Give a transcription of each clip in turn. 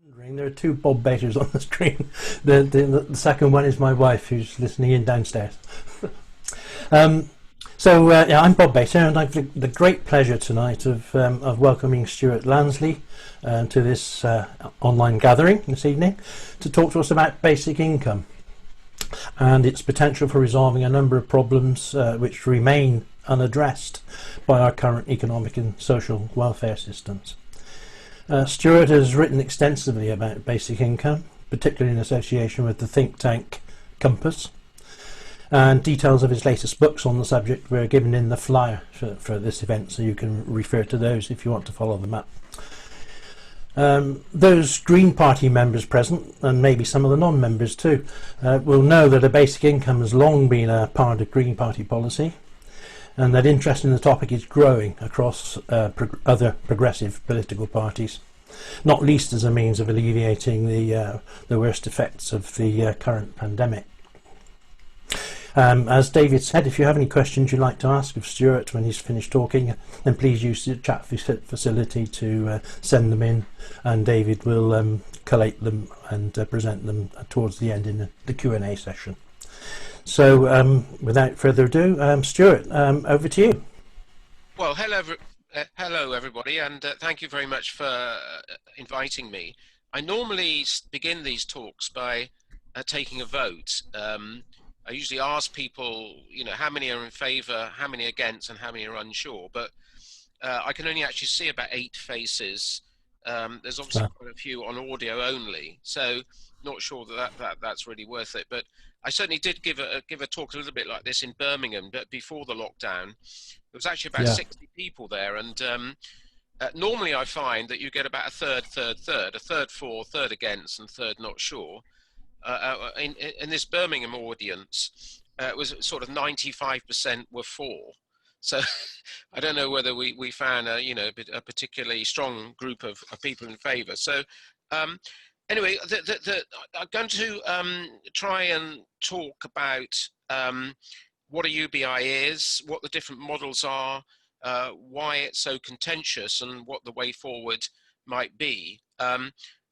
There are two Bob Baters on the screen. The second one is my wife, who's listening in downstairs. um, yeah, I'm Bob Bater, and I've the great pleasure tonight of welcoming Stewart Lansley to this online gathering this evening to talk to us about basic income and its potential for resolving a number of problems which remain unaddressed by our current economic and social welfare systems. Stewart has written extensively about basic income, particularly in association with the think tank Compass, and details of his latest books on the subject were given in the flyer for this event, so you can refer to those if you want to follow them up. Those Green Party members present, and maybe some of the non-members too, will know that a basic income has long been a part of Green Party policy, and that interest in the topic is growing across other progressive political parties, not least as a means of alleviating the worst effects of the current pandemic. As David said, if you have any questions you'd like to ask of Stewart when he's finished talking, then please use the chat facility to send them in, and David will collate them and present them towards the end in the Q&A session. So without further ado, Stewart, over to you. Well, hello everybody, and thank you very much for inviting me. I normally begin these talks by taking a vote. I usually ask people, how many are in favour, how many against, and how many are unsure. But I can only actually see about 8 faces. There's obviously quite a few on audio only, so not sure that's really worth it. But I certainly did give a talk a little bit like this in Birmingham, but before the lockdown. There was actually about 60 people there, and normally I find that you get about a third, a third for, a third against, and a third not sure. In this Birmingham audience, it was sort of 95% were for. So I don't know whether we found a particularly strong group of people in favour. So anyway, I'm going to try and talk about what a UBI is, what the different models are, why it's so contentious, and what the way forward might be.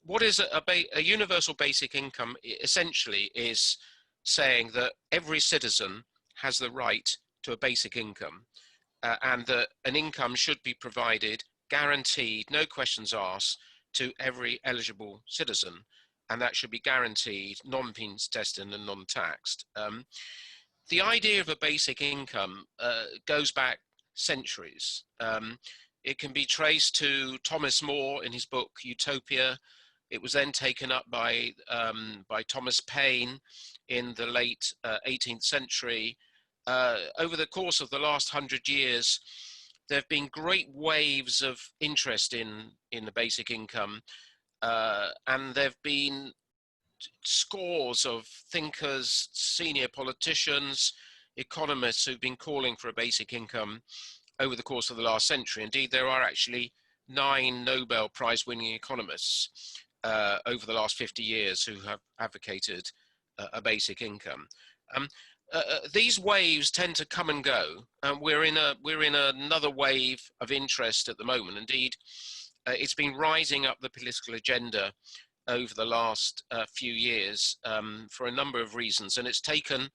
What is a universal basic income? Essentially is saying that every citizen has the right to a basic income, and that an income should be provided, guaranteed, no questions asked, to every eligible citizen, and that should be guaranteed, non-means tested and non-taxed. The idea of a basic income goes back centuries. It can be traced to Thomas More in his book Utopia. It was then taken up by Thomas Paine in the late 18th century. Over the course of the last 100 years, there have been great waves of interest in the basic income, and there have been scores of thinkers, senior politicians, economists who've been calling for a basic income over the course of the last century. Indeed, there are actually 9 Nobel Prize winning economists over the last 50 years who have advocated a basic income. These waves tend to come and go, and we're in another wave of interest at the moment. Indeed, it's been rising up the political agenda over the last few years for a number of reasons, and it's taken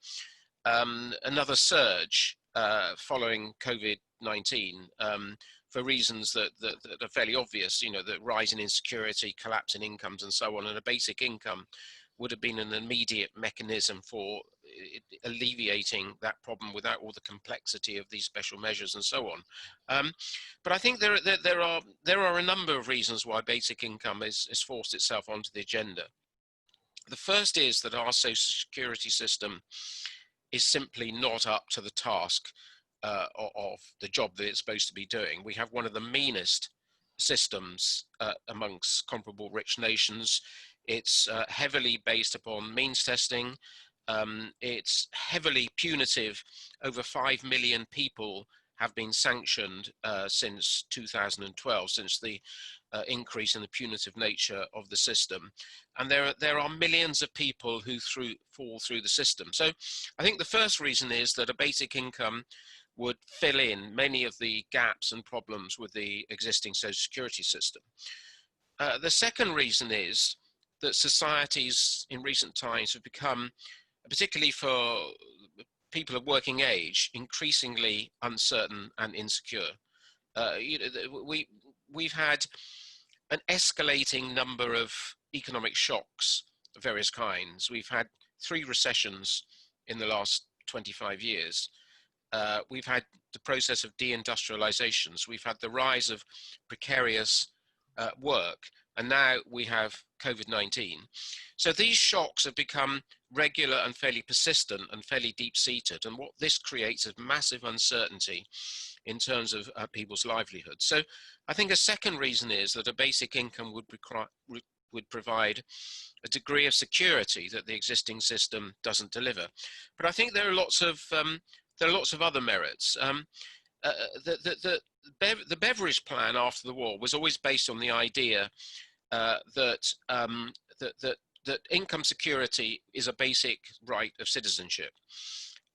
another surge following COVID-19 for reasons that are fairly obvious, the rise in insecurity, collapse in incomes and so on, and a basic income would have been an immediate mechanism for alleviating that problem without all the complexity of these special measures and so on. But I think there are a number of reasons why basic income has forced itself onto the agenda. The first is that our social security system is simply not up to the task of the job that it's supposed to be doing. We have one of the meanest systems amongst comparable rich nations. It's heavily based upon means testing. It's heavily punitive. Over 5 million people have been sanctioned since 2012, since the increase in the punitive nature of the system. And there are millions of people who fall through the system. So I think the first reason is that a basic income would fill in many of the gaps and problems with the existing social security system. The second reason is that societies in recent times have become, particularly for people of working age, increasingly uncertain and insecure. We've had an escalating number of economic shocks of various kinds. We've had 3 recessions in the last 25 years. We've had the process of deindustrializations. We've had the rise of precarious work, and now we have COVID-19. So these shocks have become regular and fairly persistent and fairly deep-seated, and what this creates is massive uncertainty in terms of people's livelihoods. So I think a second reason is that a basic income would provide a degree of security that the existing system doesn't deliver. But I think there are lots of other merits. The Beveridge plan after the war was always based on the idea that income security is a basic right of citizenship,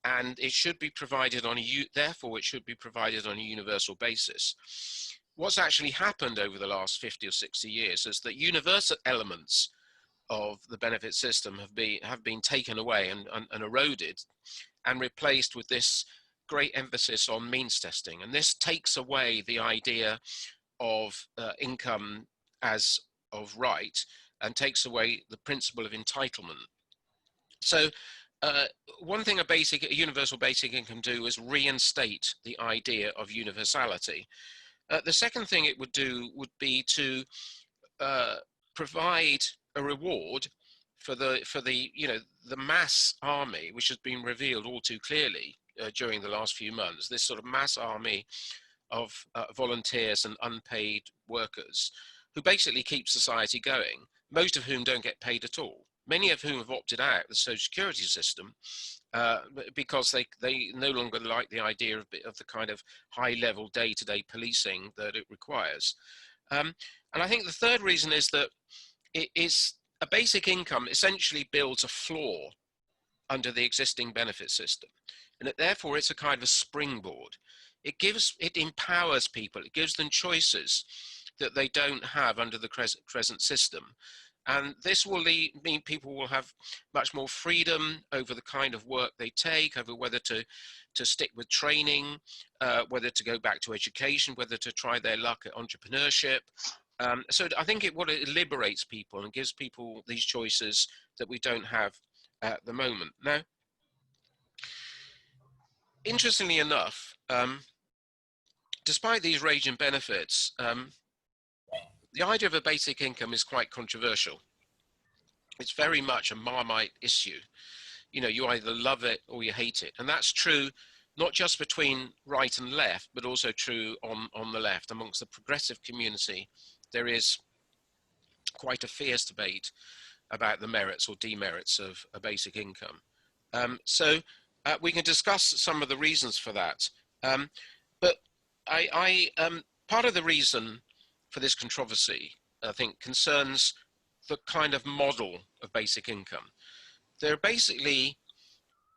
and it should be provided on therefore it should be provided on a universal basis. What's actually happened over the last 50 or 60 years is that universal elements of the benefit system have been taken away and eroded, and replaced with this great emphasis on means testing. And this takes away the idea of income as of right, and takes away the principle of entitlement. So one thing a universal basic income do is reinstate the idea of universality. The second thing it would do would be to provide a reward for the mass army, which has been revealed all too clearly during the last few months. This sort of mass army of volunteers and unpaid workers who basically keep society going, most of whom don't get paid at all. Many of whom have opted out of the social security system because they no longer like the idea of the kind of high-level day-to-day policing that it requires. And I think the third reason is that it is a basic income essentially builds a floor under the existing benefit system, and therefore it's a kind of a springboard. It empowers people, it gives them choices that they don't have under the present system. And this will mean people will have much more freedom over the kind of work they take, over whether to stick with training, whether to go back to education, whether to try their luck at entrepreneurship. So I think it liberates people and gives people these choices that we don't have at the moment. Now, interestingly enough, despite these raging benefits, the idea of a basic income is quite controversial. It's very much a Marmite issue. You either love it or you hate it. And that's true not just between right and left, but also true on the left. Amongst the progressive community, there is quite a fierce debate about the merits or demerits of a basic income. So we can discuss some of the reasons for that. But part of the reason for this controversy, I think, concerns the kind of model of basic income. There are basically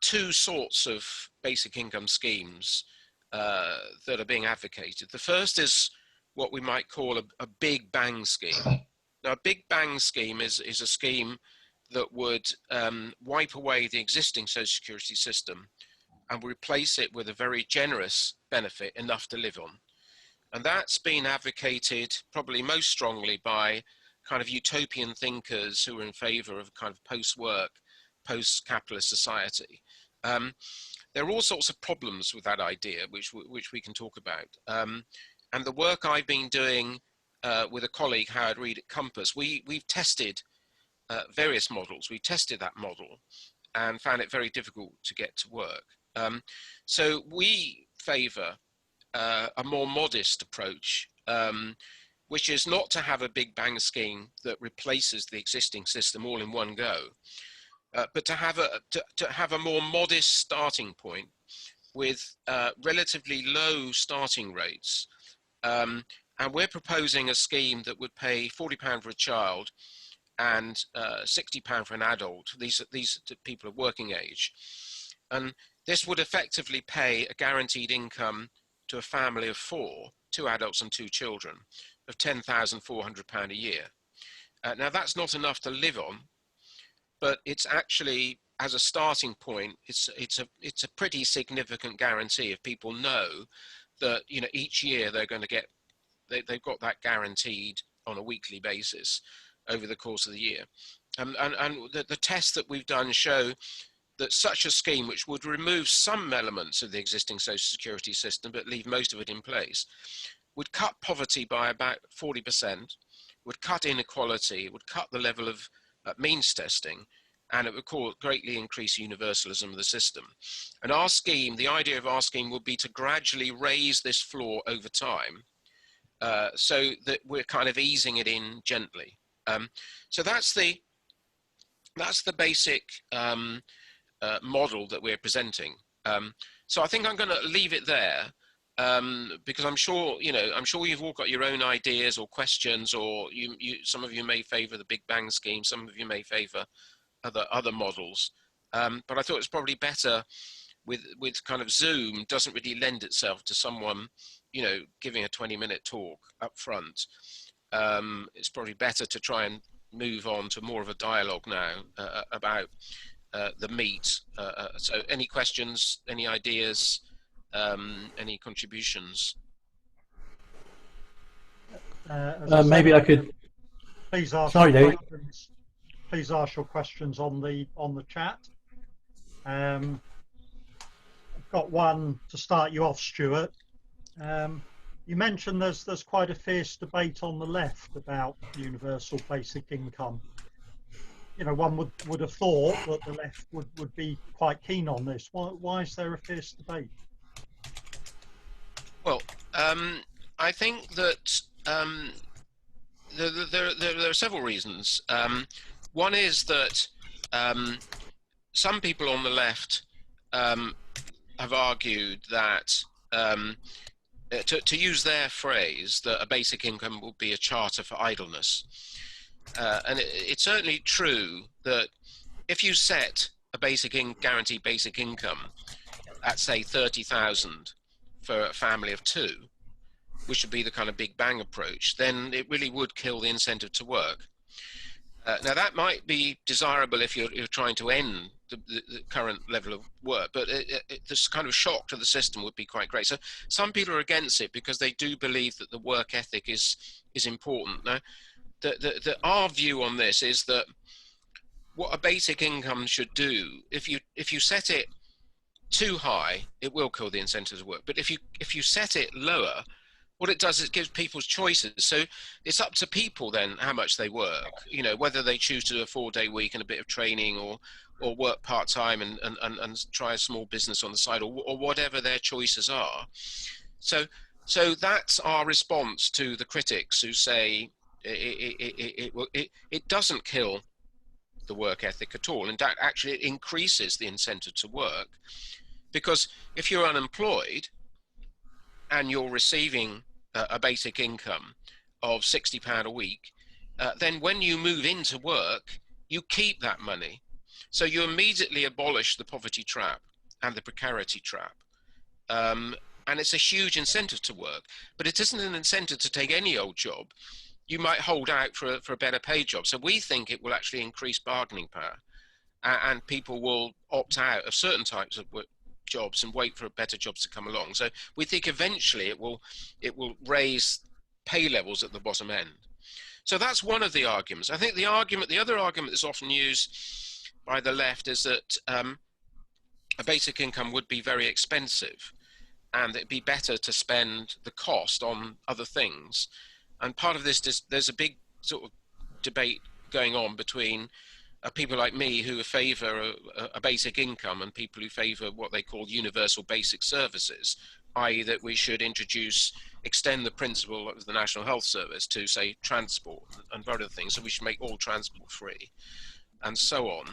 2 sorts of basic income schemes that are being advocated. The first is what we might call a big bang scheme. Now, a big bang scheme is a scheme that would wipe away the existing social security system and replace it with a very generous benefit, enough to live on. And that's been advocated probably most strongly by kind of utopian thinkers who are in favor of a kind of post-work, post-capitalist society. There are all sorts of problems with that idea, which we can talk about. And the work I've been doing with a colleague, Howard Reed at Compass, we've tested various models. We tested that model and found it very difficult to get to work. So we favor a more modest approach, which is not to have a big bang scheme that replaces the existing system all in one go, but to have a more modest starting point with relatively low starting rates. And we're proposing a scheme that would pay £40 for a child and £60 for an adult. These people of working age. And this would effectively pay a guaranteed income to a family of 4 two adults and two children, of £10,400 a year. Now that's not enough to live on, but it's actually, as a starting point, it's a pretty significant guarantee if people know that, you know, each year they're going to get, they've got that guaranteed on a weekly basis over the course of the year. And the tests that we've done show that such a scheme, which would remove some elements of the existing social security system but leave most of it in place, would cut poverty by about 40%, would cut inequality, would cut the level of means testing, and it would greatly increase universalism of the system. And our scheme, the idea of our scheme, would be to gradually raise this floor over time, so that we're kind of easing it in gently. So that's the basic model that we're presenting. So I think I'm going to leave it there, because I'm sure you've all got your own ideas or questions, or some of you may favour the Big Bang scheme, some of you may favour other models. But I thought it's probably better with kind of Zoom doesn't really lend itself to someone, you know, giving a 20-minute talk up front. It's probably better to try and move on to more of a dialogue now about the meat. So any questions, any ideas, any contributions? Maybe I could. Please ask. Sorry, Dave. Please ask your questions on the chat. I've got one to start you off, Stewart. You mentioned there's quite a fierce debate on the left about universal basic income. You know, one would have thought that the left would be quite keen on this. Why is there a fierce debate? Well, I think that there are several reasons. One is that some people on the left have argued that, to use their phrase, that a basic income will be a charter for idleness. And it's certainly true that if you set a guaranteed basic income at, say, 30,000 for a family of two, which would be the kind of Big Bang approach, then it really would kill the incentive to work. Now that might be desirable if you're trying to end the current level of work, but this kind of shock to the system would be quite great. So some people are against it because they do believe that the work ethic is important. Now, our view on this is that what a basic income should do, if you set it too high, it will kill the incentive to work. But if you set it lower, what it does is it gives people choices. So it's up to people then how much they work, you know, whether they choose to do a 4-day week and a bit of training, or work part-time and try a small business on the side, or whatever their choices are. So that's our response to the critics who say it doesn't kill the work ethic at all. In fact, actually it increases the incentive to work, because if you're unemployed and you're receiving a basic income of £60 a week, then when you move into work, you keep that money. So you immediately abolish the poverty trap and the precarity trap. And it's a huge incentive to work, but it isn't an incentive to take any old job. You might hold out for a better paid job. So we think it will actually increase bargaining power, and people will opt out of certain types of work jobs and wait for better jobs to come along. So we think eventually it will raise pay levels at the bottom end. So that's one of the arguments. I think the other argument that's often used by the left is that a basic income would be very expensive, and it'd be better to spend the cost on other things. And part of this is there's a big sort of debate going on between people like me who favour a basic income and people who favour what they call universal basic services, i.e. that we should extend the principle of the National Health Service to, say, transport and other things. So we should make all transport free and so on,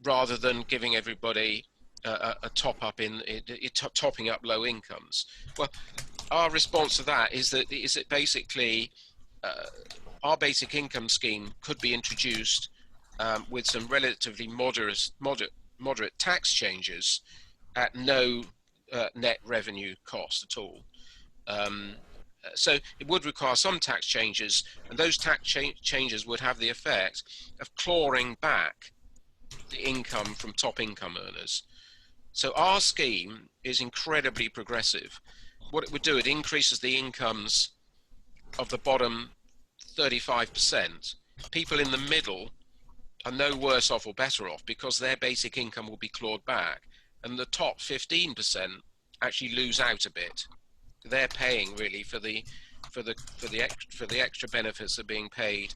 rather than giving everybody a top-up topping up low incomes. Well, our response to that is that basically our basic income scheme could be introduced with some relatively moderate tax changes at no net revenue cost at all. so it would require some tax changes, and those tax changes would have the effect of clawing back the income from top income earners. So our scheme is incredibly progressive. What it would do, it increases the incomes of the bottom 35%. People in the middle are no worse off or better off because their basic income will be clawed back, and the top 15% actually lose out a bit. They're paying really for the extra benefits that are being paid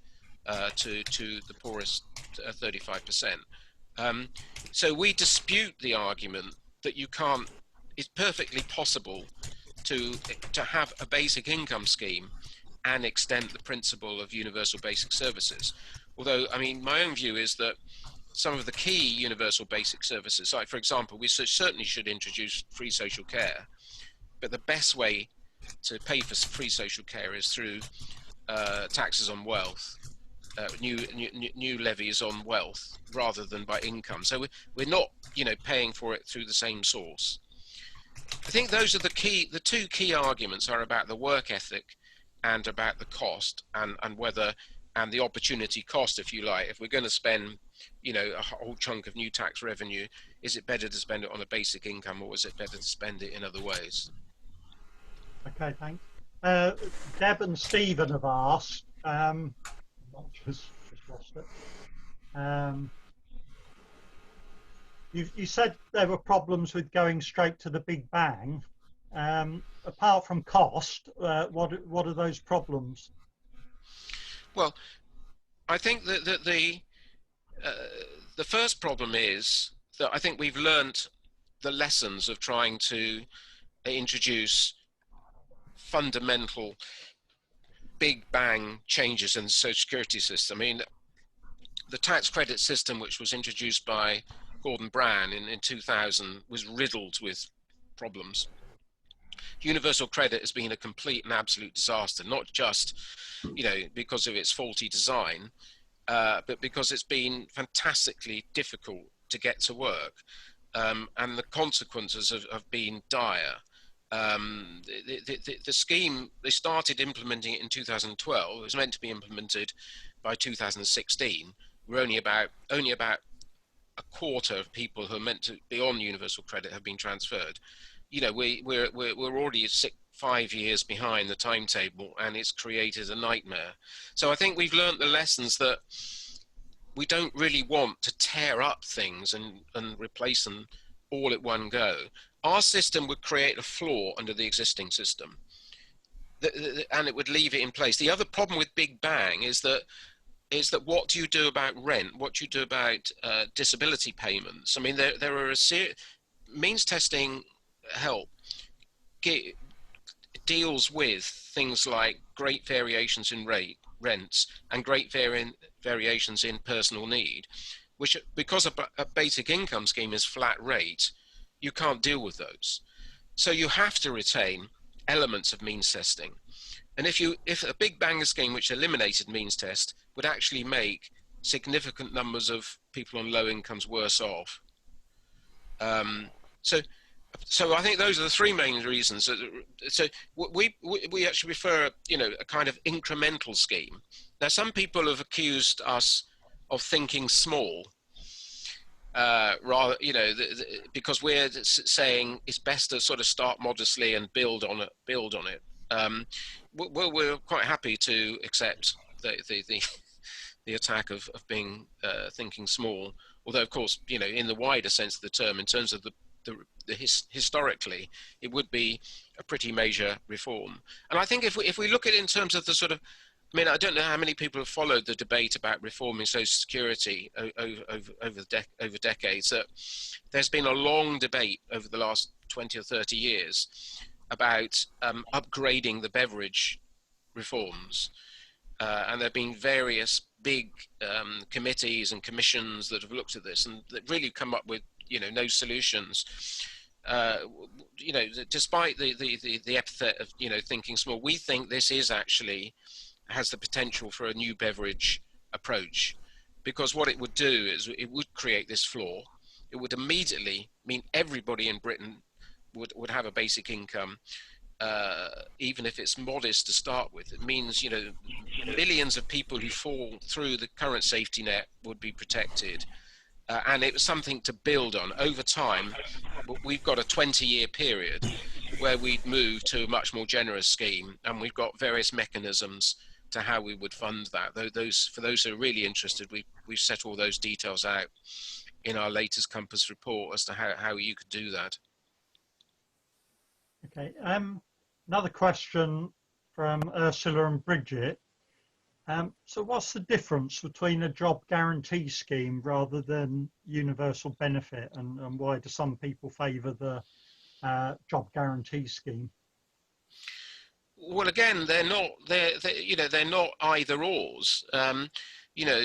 to the poorest 35%. So we dispute the argument that you can't. It's perfectly possible to have a basic income scheme and extend the principle of universal basic services. Although, I mean, my own view is that some of the key universal basic services, like for example, we certainly should introduce free social care, but the best way to pay for free social care is through taxes on wealth, new levies on wealth rather than by income. So we're not, paying for it through the same source. I think those are the two key arguments are about the work ethic and about the cost and the opportunity cost, if you like. If we're going to spend, a whole chunk of new tax revenue, is it better to spend it on a basic income, or is it better to spend it in other ways? Okay, thanks. Deb and Stephen have asked, just lost it. You said there were problems with going straight to the Big Bang. Apart from cost, what are those problems? Well, I think that the first problem is that I think we've learned the lessons of trying to introduce fundamental Big Bang changes in the Social Security system. I mean, the tax credit system, which was introduced by Gordon Brown in 2000, was riddled with problems. Universal credit has been a complete and absolute disaster, not just, because of its faulty design, but because it's been fantastically difficult to get to work, and the consequences have been dire. The scheme, they started implementing it in 2012. It was meant to be implemented by 2016. We're only about a quarter of people who are meant to be on universal credit have been transferred. We're already 5 years behind the timetable, and it's created a nightmare. So I think we've learned the lessons that we don't really want to tear up things and replace them all at one go. Our system would create a flaw under the existing system, and it would leave it in place. The other problem with Big Bang is that what do you do about rent? What do you do about disability payments? I mean, there are means testing help deals with things like great variations in rents and great variations in personal need, which, because a basic income scheme is flat rate, you can't deal with those. So you have to retain elements of means testing. And if a Big Bang scheme which eliminated means test would actually make significant numbers of people on low incomes worse off. So I think those are the three main reasons. So we actually prefer, a kind of incremental scheme. Now, some people have accused us of thinking small, rather, because we're saying it's best to sort of start modestly and build on it. We're quite happy to accept the attack of being thinking small, although of course, in the wider sense of the term, in terms of historically, it would be a pretty major reform. And I think if we look at it in terms of the sort of, I don't know how many people have followed the debate about reforming Social Security over decades. That there's been a long debate over the last 20 or 30 years about upgrading the Beveridge reforms, and there have been various big committees and commissions that have looked at this and that really come up with no solutions. Despite the epithet of thinking small, we think this is actually has the potential for a new Beveridge approach, because what it would do is it would create this flaw. It would immediately mean everybody in Britain would have a basic income. even if it's modest to start with. It means, you know, millions of people who fall through the current safety net would be protected. And it was something to build on over time. We've got a 20-year period where we'd move to a much more generous scheme, and we've got various mechanisms to how we would fund that. For those who are really interested, we've set all those details out in our latest Compass report as to how you could do that. Okay. Another question from Ursula and Bridget. So what's the difference between a job guarantee scheme rather than universal benefit, and why do some people favour the job guarantee scheme? Well, again, they're not either ors. You know,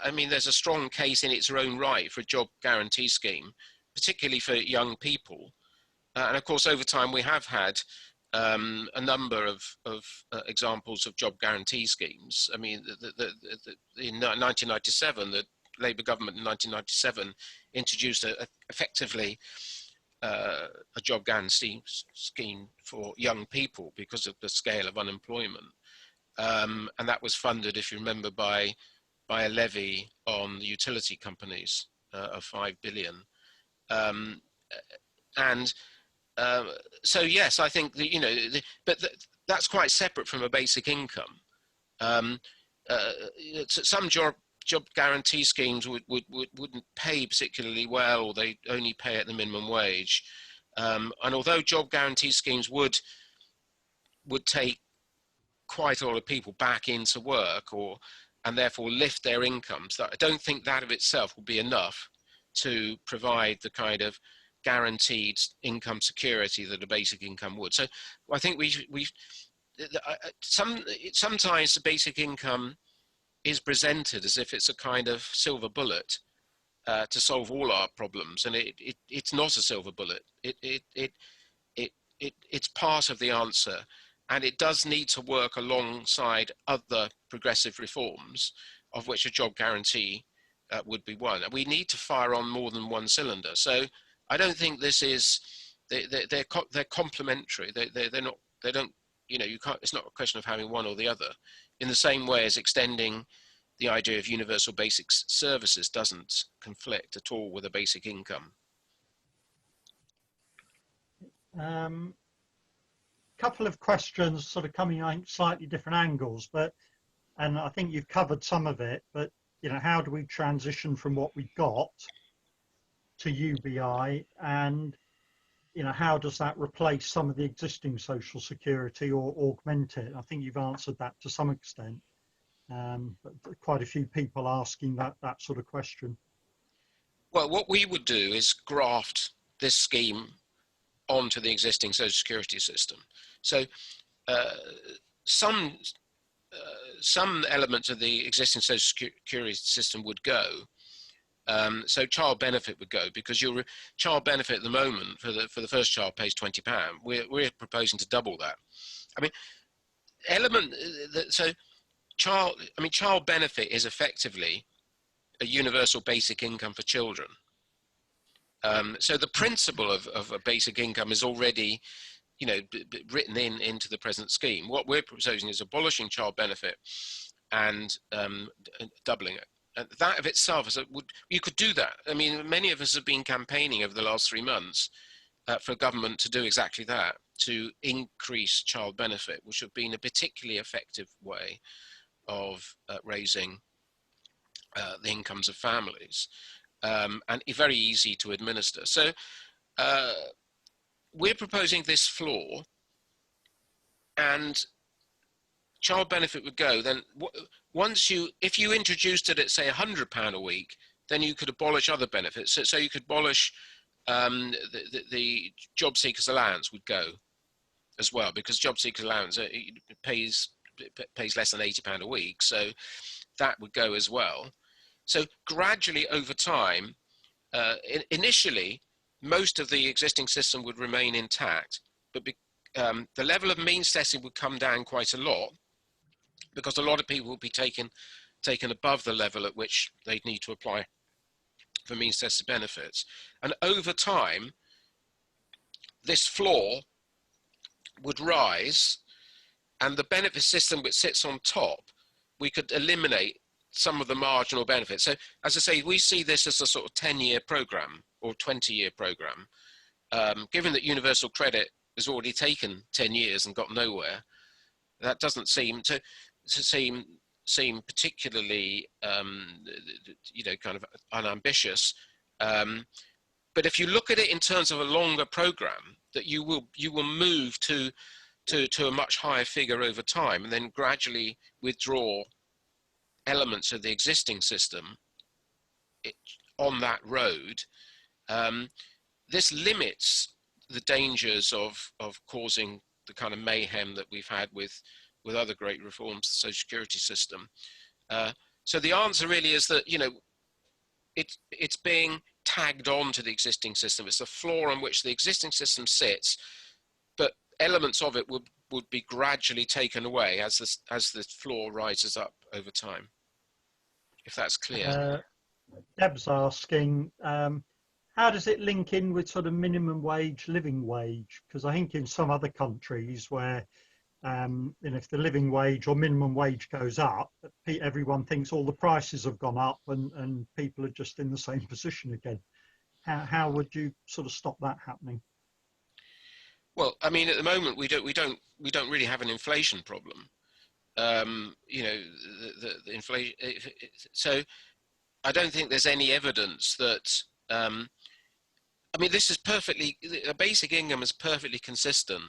I mean, there's a strong case in its own right for a job guarantee scheme, particularly for young people. And of course, over time, we have had a number of examples of job guarantee schemes. I mean, in 1997, the Labour government in 1997 introduced effectively a job guarantee scheme for young people because of the scale of unemployment. And that was funded, if you remember, by a levy on the utility companies of 5 billion. So yes, I think that, you know, that's quite separate from a basic income. Some job guarantee schemes wouldn't pay particularly well, or they only pay at the minimum wage. And although job guarantee schemes would take quite a lot of people back into work, and therefore lift their incomes, I don't think that of itself will be enough to provide the kind of guaranteed income security that a basic income would. So I think sometimes the basic income is presented as if it's a kind of silver bullet to solve all our problems, and it's not a silver bullet. It's part of the answer, and it does need to work alongside other progressive reforms, of which a job guarantee would be one. And we need to fire on more than one cylinder. So I don't think this is, they're complementary. They're not, they don't, you know, you can't, it's not a question of having one or the other, in the same way as extending the idea of universal basic services doesn't conflict at all with a basic income. Couple of questions sort of coming on slightly different angles, and I think you've covered some of it, but, you know, how do we transition from what we got to UBI, and, you know, how does that replace some of the existing social security or augment it? I think you've answered that to some extent, but quite a few people asking that sort of question. Well, what we would do is graft this scheme onto the existing social security system. So some elements of the existing social security system would go. So child benefit would go, because your child benefit at the moment for the first child pays £20. We're proposing to double that. I mean, child benefit is effectively a universal basic income for children. So the principle of a basic income is already, you know, written into the present scheme. What we're proposing is abolishing child benefit and doubling it. And that of itself you could do that. I mean, many of us have been campaigning over the last 3 months for a government to do exactly that, to increase child benefit, which have been a particularly effective way of raising the incomes of families, and very easy to administer. So we're proposing this floor, and child benefit would go. Then if you introduced it at, say, £100 a week, then you could abolish other benefits. So you could abolish the job seekers allowance would go as well, because job seekers allowance pays less than £80 a week, so that would go as well. So gradually over time, initially, most of the existing system would remain intact, but the level of means testing would come down quite a lot, because a lot of people will be taken above the level at which they'd need to apply for means tested benefits. And over time, this floor would rise, and the benefit system which sits on top, we could eliminate some of the marginal benefits. So as I say, we see this as a sort of 10-year program or 20-year program. Given that universal credit has already taken 10 years and got nowhere, that doesn't seem to seem particularly, kind of unambitious. But if you look at it in terms of a longer program, that you will move to a much higher figure over time, and then gradually withdraw elements of the existing system on that road. This limits the dangers of causing the kind of mayhem that we've had with other great reforms to the social security system. So the answer really is that, it's being tagged on to the existing system. It's the floor on which the existing system sits, but elements of it would be gradually taken away as the floor rises up over time, if that's clear. Deb's asking, how does it link in with sort of minimum wage, living wage? Because I think in some other countries where, if the living wage or minimum wage goes up, everyone thinks all the prices have gone up and people are just in the same position again. How would you sort of stop that happening? Well, I mean, at the moment we don't really have an inflation problem. The inflation. So I don't think there's any evidence that. This is a basic income is perfectly consistent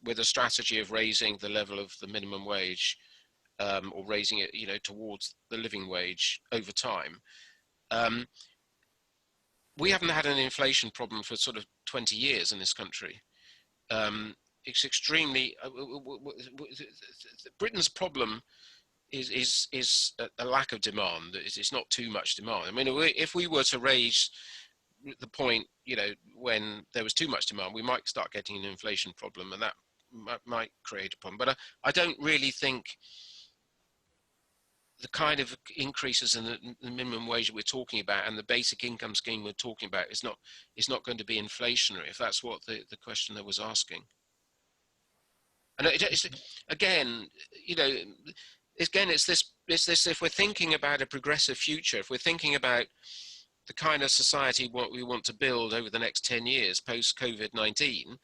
with a strategy of raising the level of the minimum wage, or raising it, towards the living wage over time. We haven't had an inflation problem for sort of 20 years in this country. It's extremely, Britain's problem is a lack of demand. It's not too much demand. I mean, if we were to raise the point, when there was too much demand, we might start getting an inflation problem, and that might create a problem. But I don't really think the kind of increases in the minimum wage that we're talking about and the basic income scheme we're talking about is not going to be inflationary, if that's what the questioner was asking. And it's this, if we're thinking about a progressive future, if we're thinking about the kind of society what we want to build over the next 10 years post COVID-19,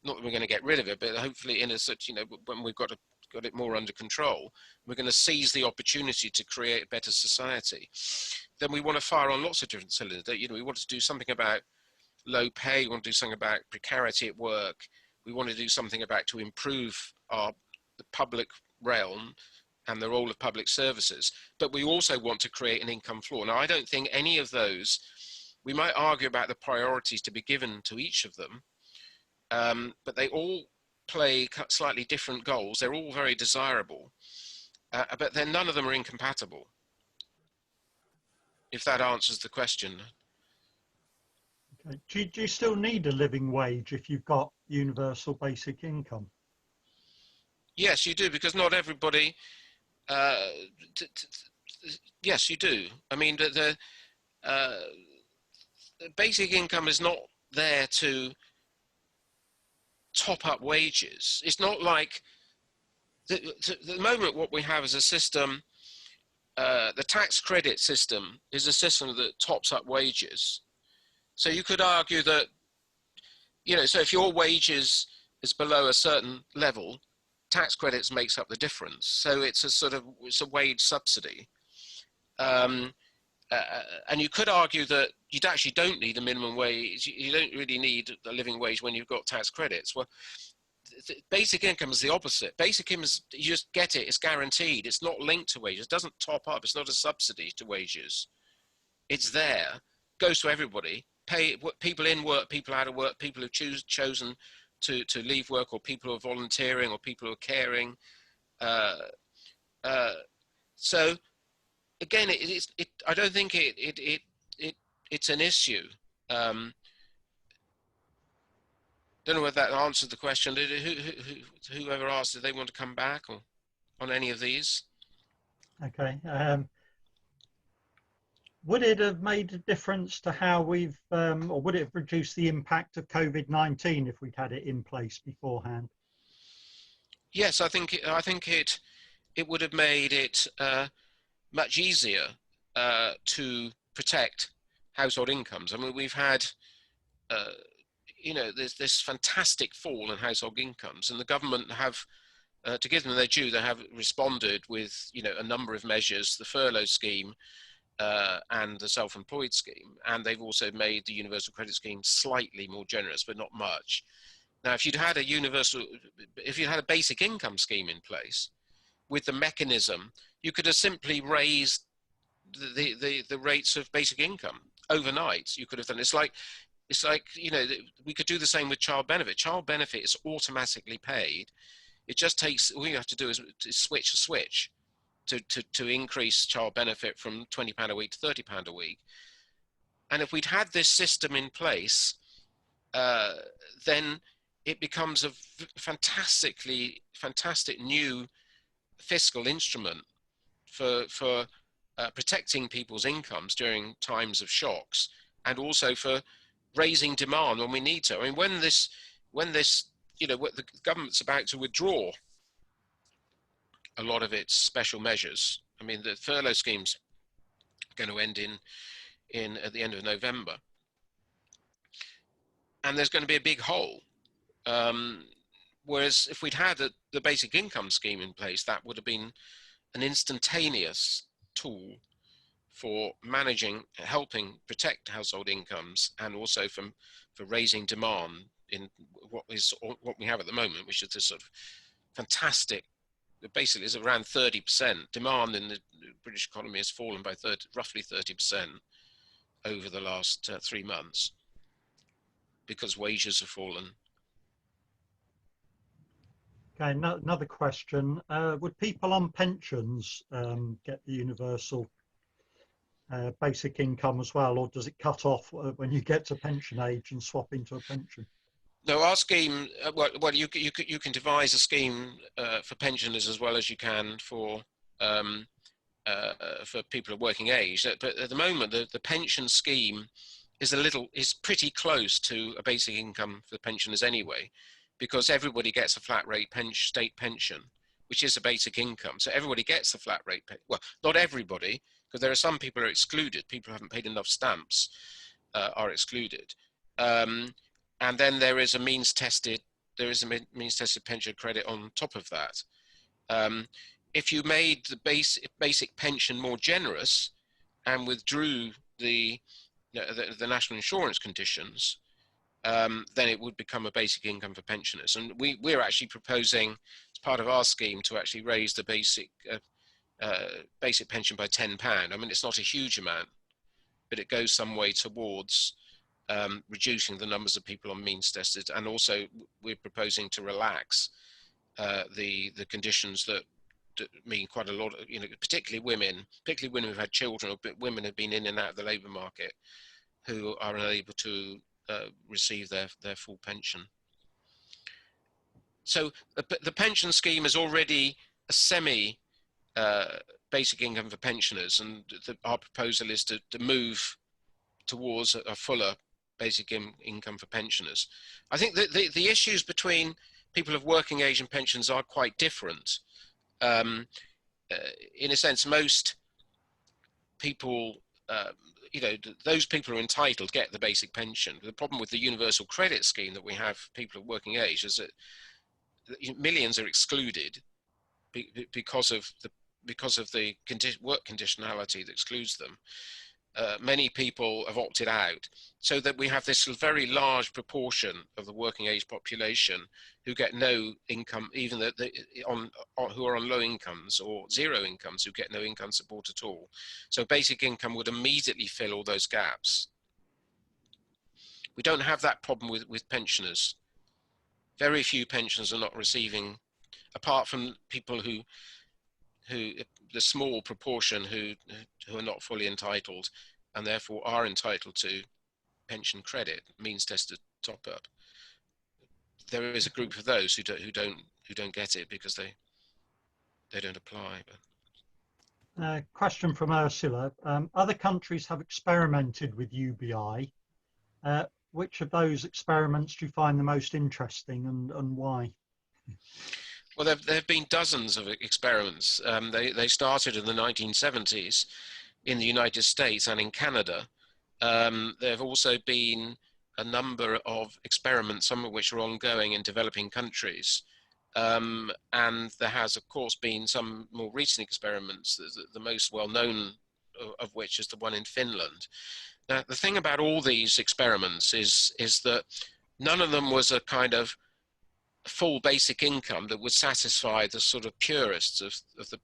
not that we're going to get rid of it, but hopefully in a such, when we've got it more under control, we're going to seize the opportunity to create a better society. Then we want to fire on lots of different cylinders. We want to do something about low pay. We want to do something about precarity at work. We want to do something about to improve the public realm and the role of public services. But we also want to create an income floor. Now, I don't think any of those, we might argue about the priorities to be given to each of them, but they all play slightly different goals. They're all very desirable, but then none of them are incompatible, if that answers the question. Okay. Do you still need a living wage if you've got universal basic income? Yes, you do, because not everybody, yes, you do. I mean, the basic income is not there to top up wages. It's not like, the moment what we have is a system, the tax credit system is a system that tops up wages. So you could argue that, so if your wages is below a certain level, tax credits makes up the difference. So it's a wage subsidy. And you could argue that you actually don't need a minimum wage. You don't really need a living wage when you've got tax credits. Well, basic income is the opposite. Basic income is, you just get it, it's guaranteed. It's not linked to wages. It doesn't top up. It's not a subsidy to wages. It's there, goes to everybody. Pay people in work, people out of work, people who've chosen to leave work, or people who are volunteering, or people who are caring. So again, I don't think it's an issue. Don't know whether that answered the question. Whoever asked, did they want to come back or on any of these? Okay. Would it have made a difference to how we've, or would it have reduced the impact of COVID-19 if we'd had it in place beforehand? Yes, I think it would have made it much easier to protect household incomes. I mean, we've had there's this fantastic fall in household incomes, and the government have, to give them their due, they have responded with a number of measures, the furlough scheme and the self-employed scheme, and they've also made the universal credit scheme slightly more generous, but not much. Now, if you'd had a basic income scheme in place with the mechanism, you could have simply raised the rates of basic income overnight. You could have done it's like we could do the same with child benefit. Child benefit is automatically paid. It just takes, all you have to do is switch a switch to increase child benefit from £20 a week to £30 a week. And if we'd had this system in place, then it becomes a fantastic new fiscal instrument for protecting people's incomes during times of shocks, and also for raising demand when we need to. I mean, when the government's about to withdraw a lot of its special measures. I mean, the furlough scheme's going to end at the end of November, and there's going to be a big hole. Whereas if we'd had the basic income scheme in place, that would have been an instantaneous tool for helping protect household incomes, and also for raising demand in what we have at the moment, which is this sort of fantastic. Basically, is around 30%. Demand in the British economy has fallen by roughly 30% over the last 3 months because wages have fallen. Okay, another question. Would people on pensions get the universal basic income as well, or does it cut off when you get to pension age and swap into a pension? No, our scheme, you can devise a scheme for pensioners as well as you can for people of working age. But at the moment, the pension scheme is pretty close to a basic income for the pensioners anyway, because everybody gets a flat rate state pension, which is a basic income. So everybody gets a flat rate. Well, not everybody, because there are some people who are excluded. People who haven't paid enough stamps are excluded. And then there is a means-tested pension credit on top of that. If you made the basic pension more generous and withdrew the national insurance conditions, then it would become a basic income for pensioners. And we're actually proposing, as part of our scheme, to actually raise the basic pension by £10. I mean, it's not a huge amount, but it goes some way towards reducing the numbers of people on means tested. And also we're proposing to relax the conditions that mean quite a lot of, particularly women who've had children, or women who've been in and out of the labour market, who are unable to receive their full pension. So the pension scheme is already a semi basic income for pensioners, and our proposal is to move towards a fuller basic income for pensioners. I think that the issues between people of working age and pensions are quite different. In a sense, most people, those people who are entitled get the basic pension. The problem with the universal credit scheme that we have for people of working age is that millions are excluded because of the work conditionality that excludes them. Many people have opted out, so that we have this very large proportion of the working age population who get no income, even who are on low incomes or zero incomes, who get no income support at all. So basic income would immediately fill all those gaps. We don't have that problem with pensioners. Very few pensioners are not receiving, apart from people who the small proportion who are not fully entitled, and therefore are entitled to pension credit, means tested top up. There is a group of those who don't get it because they don't apply. Question from Ursula. Other countries have experimented with UBI. Which of those experiments do you find the most interesting, and why? Well, there have been dozens of experiments. They started in the 1970s in the United States and in Canada. There have also been a number of experiments, some of which are ongoing in developing countries. And there has, of course, been some more recent experiments, the most well-known of which is the one in Finland. Now, the thing about all these experiments is that none of them was a kind of full basic income that would satisfy the sort of purists of the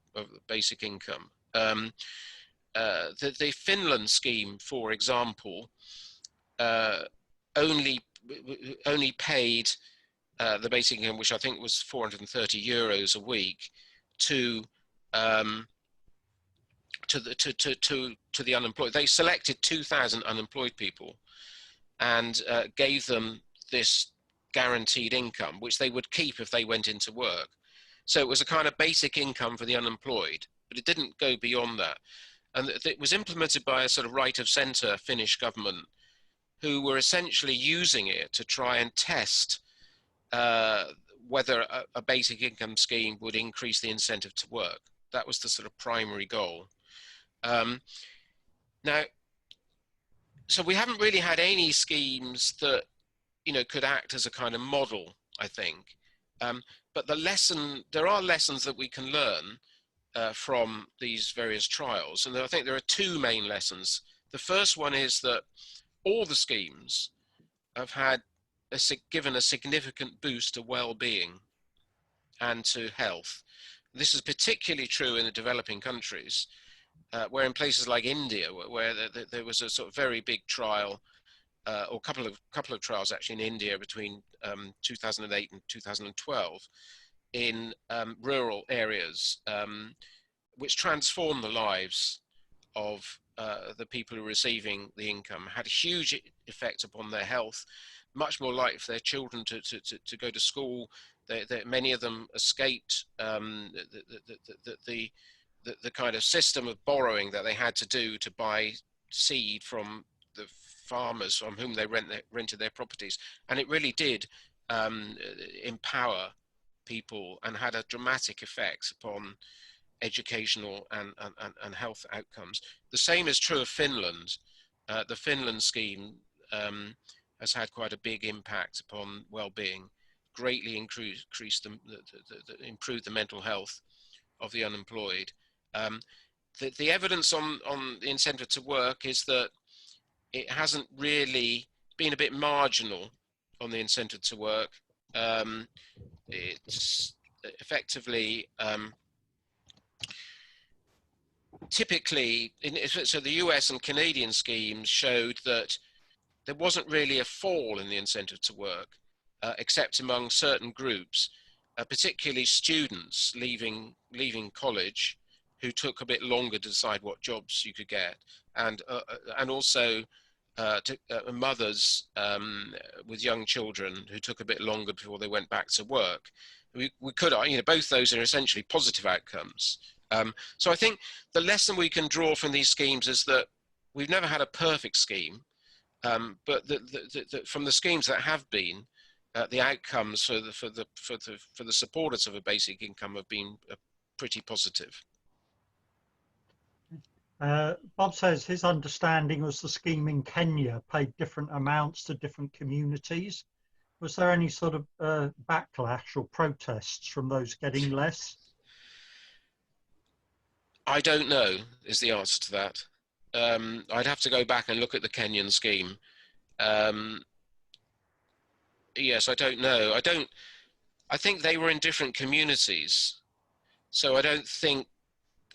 basic income. The Finland scheme, for example, only paid the basic income, which I think was 430 euros a week, to the unemployed. They selected 2,000 unemployed people and gave them this guaranteed income, which they would keep if they went into work. So it was a kind of basic income for the unemployed, but it didn't go beyond that. And it was implemented by a sort of right of centre Finnish government, who were essentially using it to try and test whether a basic income scheme would increase the incentive to work. That was the sort of primary goal. Now, so we haven't really had any schemes that, you know, could act as a kind of model, I think. But there are lessons that we can learn from these various trials. And I think there are two main lessons. The first one is that all the schemes have had given a significant boost to well-being and to health. This is particularly true in the developing countries, where in places like India, where there was a sort of very big trial, or couple of trials actually in India between 2008 and 2012 in rural areas, which transformed the lives of the people who were receiving the income, had a huge effect upon their health, much more likely for their children to go to school. Many of them escaped the kind of system of borrowing that they had to do to buy seed from the farmers from whom they rented their properties. And it really did empower people and had a dramatic effect upon educational and health outcomes. The same is true of Finland. The Finland scheme has had quite a big impact upon well-being, greatly improved the mental health of the unemployed. The evidence on the incentive to work is that it hasn't really been a bit marginal on the incentive to work. It's effectively typically, so the US and Canadian schemes showed that there wasn't really a fall in the incentive to work, except among certain groups, particularly students leaving college, who took a bit longer to decide what jobs you could get, and also mothers with young children who took a bit longer before they went back to work. We could, you know, both those are essentially positive outcomes. So I think the lesson we can draw from these schemes is that we've never had a perfect scheme, but from the schemes that have been, the outcomes for the supporters of a basic income have been pretty positive. Bob says his understanding was the scheme in Kenya paid different amounts to different communities. Was there any sort of backlash or protests from those getting less? I don't know is the answer to that. I'd have to go back and look at the Kenyan scheme. Yes, I don't know. I think they were in different communities. So I don't think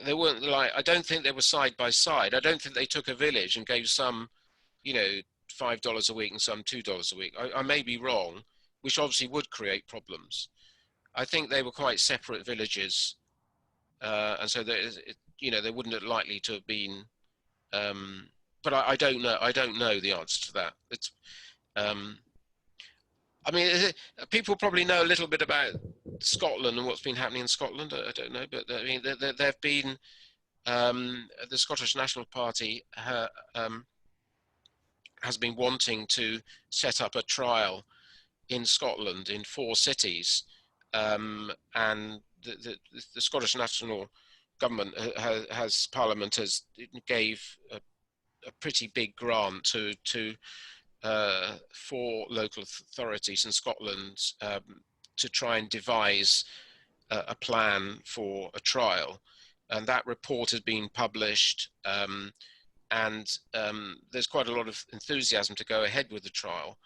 they weren't like, I don't think they were side by side. I don't think they took a village and gave some, you know, $5 a week and some $2 a week. I may be wrong, which obviously would create problems. I think they were quite separate villages. And so there, you know, they wouldn't have likely to have been, but I don't know. I don't know the answer to that. It's, I mean, people probably know a little bit about Scotland and what's been happening in Scotland. I don't know, but I mean, there have been the Scottish National Party has been wanting to set up a trial in Scotland in 4 cities and the Scottish National Government Parliament gave a pretty big grant to 4 local authorities in Scotland to try and devise a plan for a trial, and that report has been published, and there's quite a lot of enthusiasm to go ahead with the trial,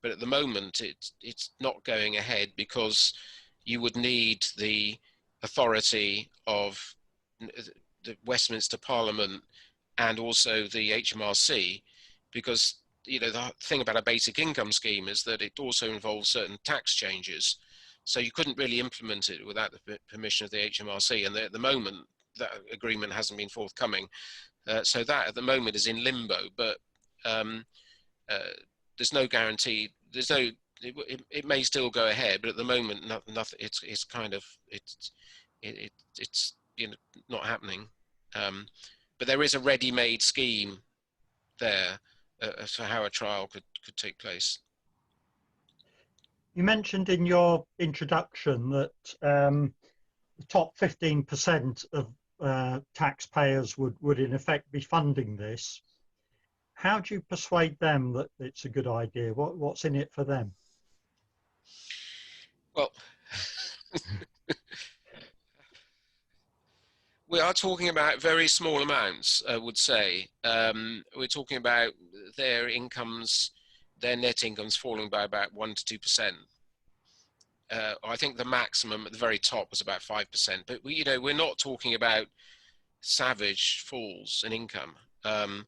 but at the moment it's not going ahead because you would need the authority of the Westminster Parliament and also the HMRC, because the thing about a basic income scheme is that it also involves certain tax changes. So you couldn't really implement it without the permission of the HMRC, and at the moment that agreement hasn't been forthcoming. So that at the moment is in limbo, but there's no guarantee. There's no. It may still go ahead, but at the moment, nothing. It's kind of it's not happening. But there is a ready-made scheme there for how a trial could take place. You mentioned in your introduction that the top 15% of taxpayers would in effect be funding this. How do you persuade them that it's a good idea? What's in it for them? Well, we are talking about very small amounts, I would say. We're talking about their incomes, their net incomes falling by about 1 to 2%. I think the maximum at the very top was about 5%. But we're not talking about savage falls in income. But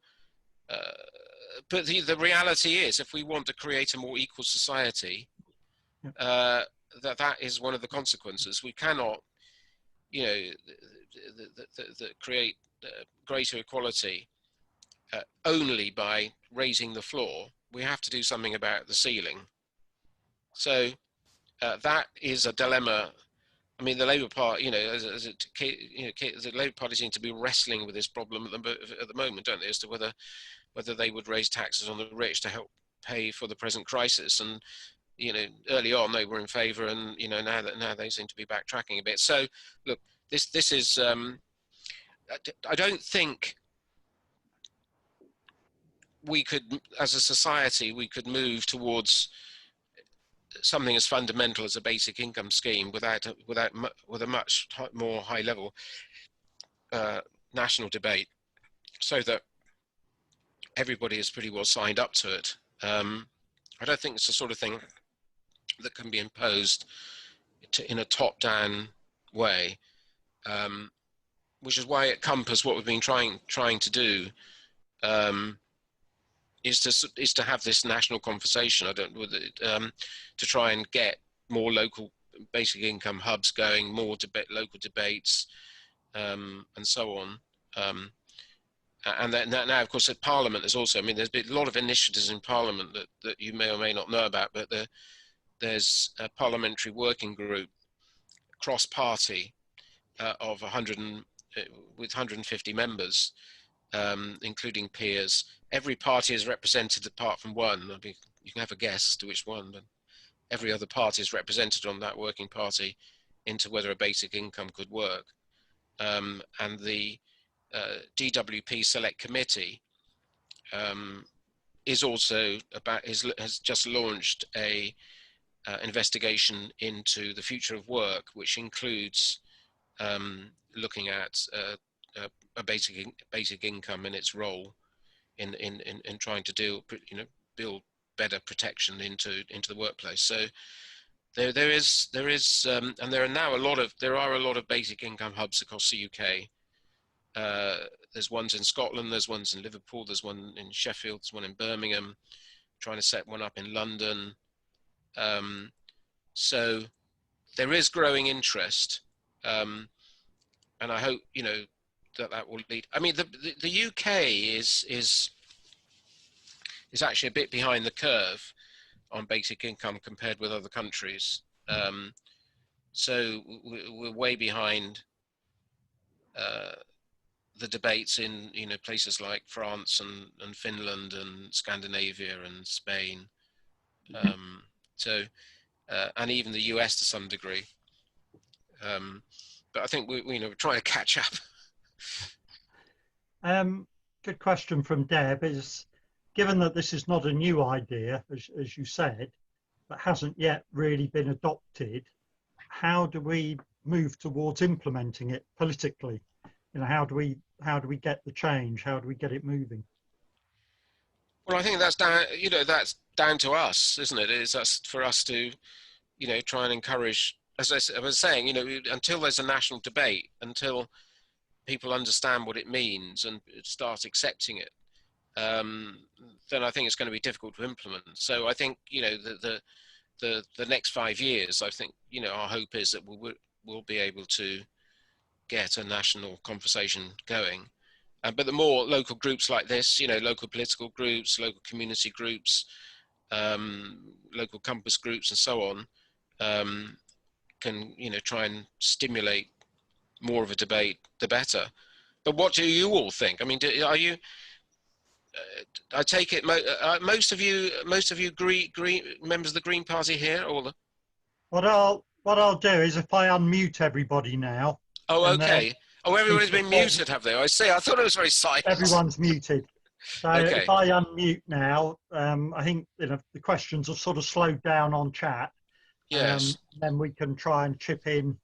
the reality is, if we want to create a more equal society, that is one of the consequences. We cannot, create greater equality only by raising the floor. We have to do something about the ceiling. So that is a dilemma. I mean, the Labour Party, the Labour Party seem to be wrestling with this problem at the moment, don't they, as to whether they would raise taxes on the rich to help pay for the present crisis. And early on they were in favour, and now they seem to be backtracking a bit. So look, this is I don't think we could, as a society, we could move towards something as fundamental as a basic income scheme with a much more high level national debate, so that everybody is pretty well signed up to it. I don't think it's the sort of thing that can be imposed in a top-down way, which is why at Compass what we've been trying to do is to have this national conversation. To try and get more local basic income hubs going, more local debates, and so on. And now, of course, at Parliament, there's been a lot of initiatives in Parliament that you may or may not know about, but there's a parliamentary working group, cross-party, with 150 members, including peers. Every party is represented apart from one. You can have a guess as to which one, but every other party is represented on that working party into whether a basic income could work. And the DWP Select Committee has just launched a investigation into the future of work, which includes looking at a basic income and its role in trying to build better protection into the workplace. So there is and there are a lot of basic income hubs across the UK. There's ones in Scotland, there's ones in Liverpool, there's one in Sheffield, there's one in Birmingham, trying to set one up in London. So there is growing interest, and I hope that will lead. I mean, the UK is actually a bit behind the curve on basic income compared with other countries. So we're way behind the debates in places like France and Finland and Scandinavia and Spain, and even the US to some degree. But I think we're trying to catch up. Good question from Deb is, given that this is not a new idea, as you said, that hasn't yet really been adopted, how do we move towards implementing it politically? How do we get the change? How do we get it moving? Well, I think that's down, that's down to us, isn't it? That's for us to, try and encourage, as I was saying, until there's a national debate, until people understand what it means and start accepting it, then I think it's going to be difficult to implement. So I think, the next 5 years, I think, our hope is that we'll be able to get a national conversation going. But the more local groups like this, local political groups, local community groups, local campus groups and so on, can, try and stimulate more of a debate, the better. But what do you all think? I mean, are you, I take it most of you green members of the Green Party here, or the... What I'll do is, if I unmute everybody now. Oh, okay. Oh, everybody's been muted, have they? I see. I thought it was very silent. Everyone's muted. So okay. If I unmute now, I think the questions have sort of slowed down on chat. Yes. Then we can try and chip in.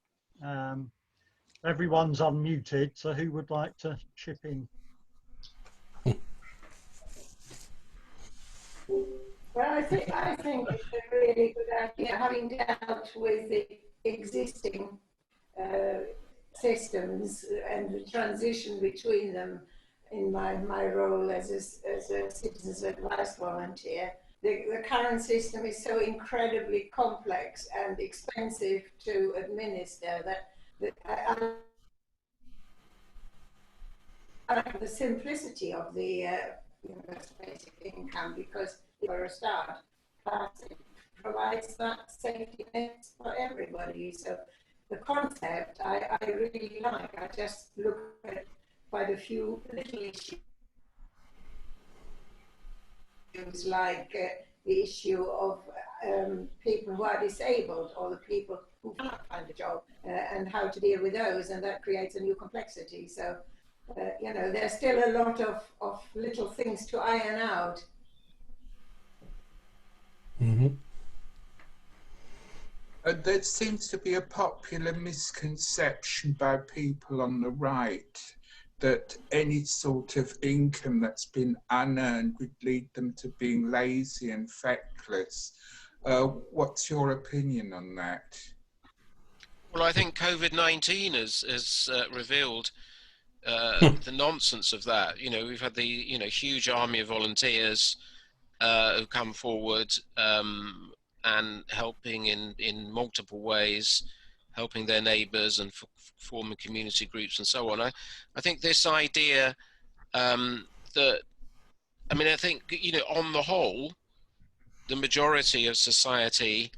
Everyone's unmuted, so who would like to chip in? Well, I think it's a really good idea, having dealt with the existing systems and the transition between them in my role as a citizens advice volunteer. The current system is so incredibly complex and expensive to administer that I like the simplicity of the basic income, because for a start, it provides that safety net for everybody. So the concept I really like. I just look at quite a few little issues like the issue of people who are disabled, or the people who cannot find a job, and how to deal with those, and that creates a new complexity. So there's still a lot of little things to iron out. Mm-hmm. There seems to be a popular misconception by people on the right that any sort of income that's been unearned would lead them to being lazy and feckless. What's your opinion on that? Well, I think COVID-19 has revealed the nonsense of that. We've had the huge army of volunteers who come forward and helping in multiple ways, helping their neighbours and forming community groups and so on. I think this idea that, I think, on the whole, the majority of society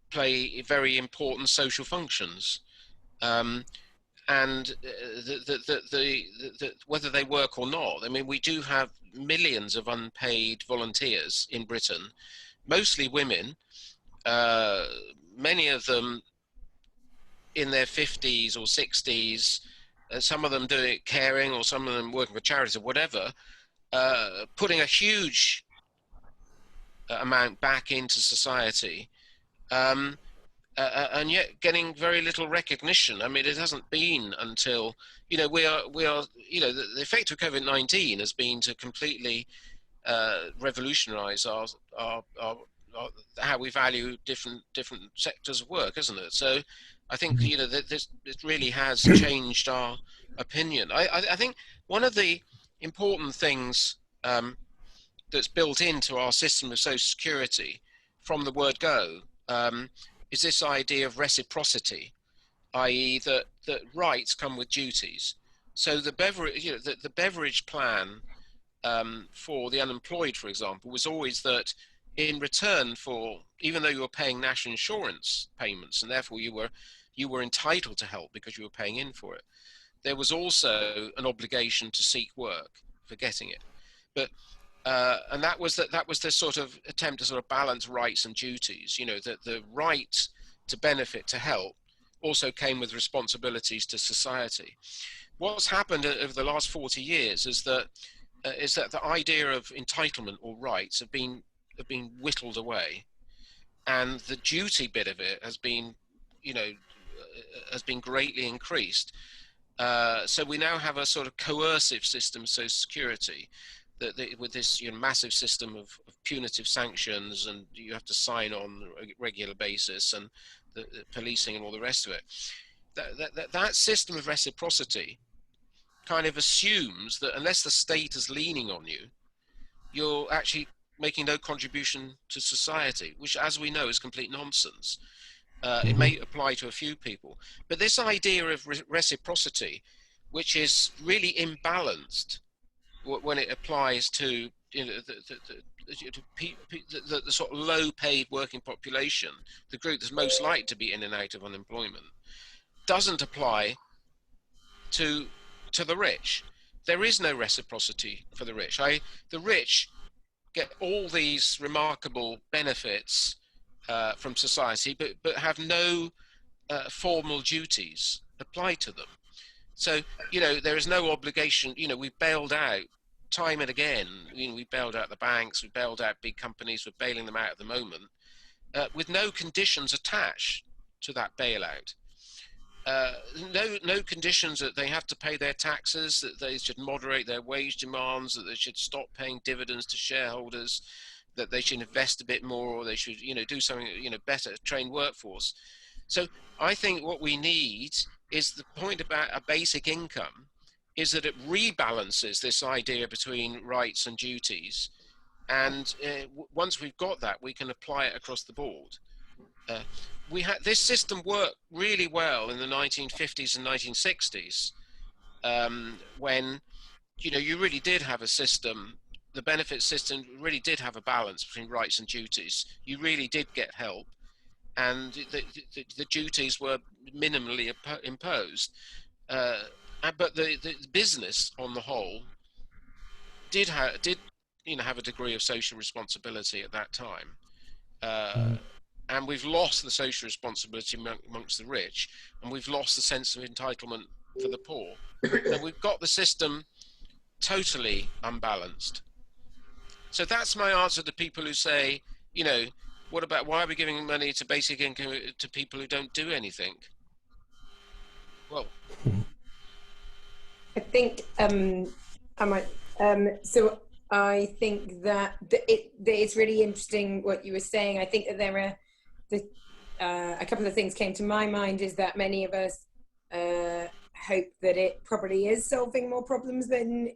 play very important social functions. And whether they work or not, we do have millions of unpaid volunteers in Britain, mostly women, many of them in their 50s or 60s, some of them doing caring, or some of them working for charities or whatever, putting a huge amount back into society, and yet getting very little recognition. It hasn't been until, we are the effect of COVID-19 has been to completely revolutionize our how we value different sectors of work, isn't it? So I think this really has changed our opinion. I think one of the important things that's built into our system of social security from the word go is this idea of reciprocity, i.e. that rights come with duties. So the beverage plan for the unemployed, for example, was always that in return for, even though you were paying national insurance payments and therefore you were entitled to help because you were paying in for it, there was also an obligation to seek work for getting it. But and that was the sort of attempt to sort of balance rights and duties. That the right to benefit, to help, also came with responsibilities to society. What's happened over the last 40 years is that the idea of entitlement or rights have been whittled away, and the duty bit of it has been, has been greatly increased. So we now have a sort of coercive system of social security, with this massive system of punitive sanctions, and you have to sign on a regular basis, and the policing and all the rest of it. That system of reciprocity kind of assumes that unless the state is leaning on you, you're actually making no contribution to society, which, as we know, is complete nonsense. It may apply to a few people, but this idea of reciprocity, which is really imbalanced when it applies to the sort of low-paid working population, the group that's most likely to be in and out of unemployment, doesn't apply to the rich. There is no reciprocity for the rich. The rich get all these remarkable benefits from society, but have no formal duties applied to them. So, there is no obligation. We've bailed out time and again. We bailed out the banks, we bailed out big companies, we're bailing them out at the moment, with no conditions attached to that bailout. No conditions that they have to pay their taxes, that they should moderate their wage demands, that they should stop paying dividends to shareholders, that they should invest a bit more, or they should, do something, better, train workforce. So I think what we need is the point about a basic income is that it rebalances this idea between rights and duties. And once we've got that, we can apply it across the board. This system worked really well in the 1950s and 1960s, when you really did have a system. The benefit system really did have a balance between rights and duties. You really did get help, and the duties were minimally imposed. But the business on the whole did have a degree of social responsibility at that time. And we've lost the social responsibility amongst the rich, and we've lost the sense of entitlement for the poor. So we've got the system totally unbalanced. So that's my answer to people who say, why are we giving money to basic income to people who don't do anything? Well, I think so I think that it's really interesting what you were saying. I think that there are a couple of things came to my mind. Is that many of us hope that it probably is solving more problems than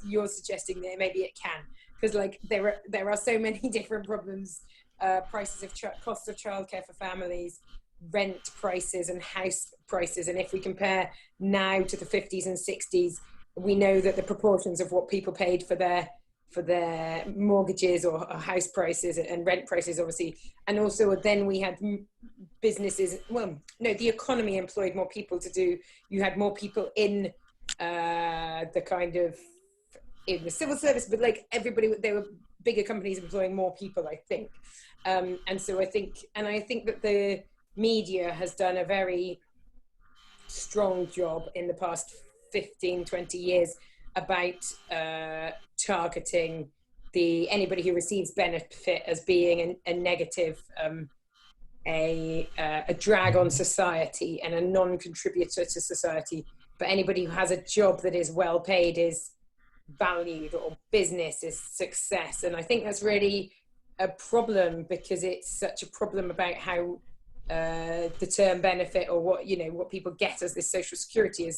you're suggesting that maybe it can, because there are so many different problems. Prices of costs of childcare for families, rent prices and house prices, and if we compare now to the 50s and 60s, we know that the proportions of what people paid for their mortgages or house prices and rent prices, obviously, and also then we had businesses. Well, no, the economy employed more people to do. You had more people in the kind of in the civil service, but everybody, there were bigger companies employing more people, I think. And so I think that the media has done a very strong job in the past 15, 20 years about targeting anybody who receives benefit as being a negative, a drag on society and a non-contributor to society. But anybody who has a job that is well paid is valued, or business is success. And I think that's really a problem, because it's such a problem about how the term benefit, or what people get as this social security,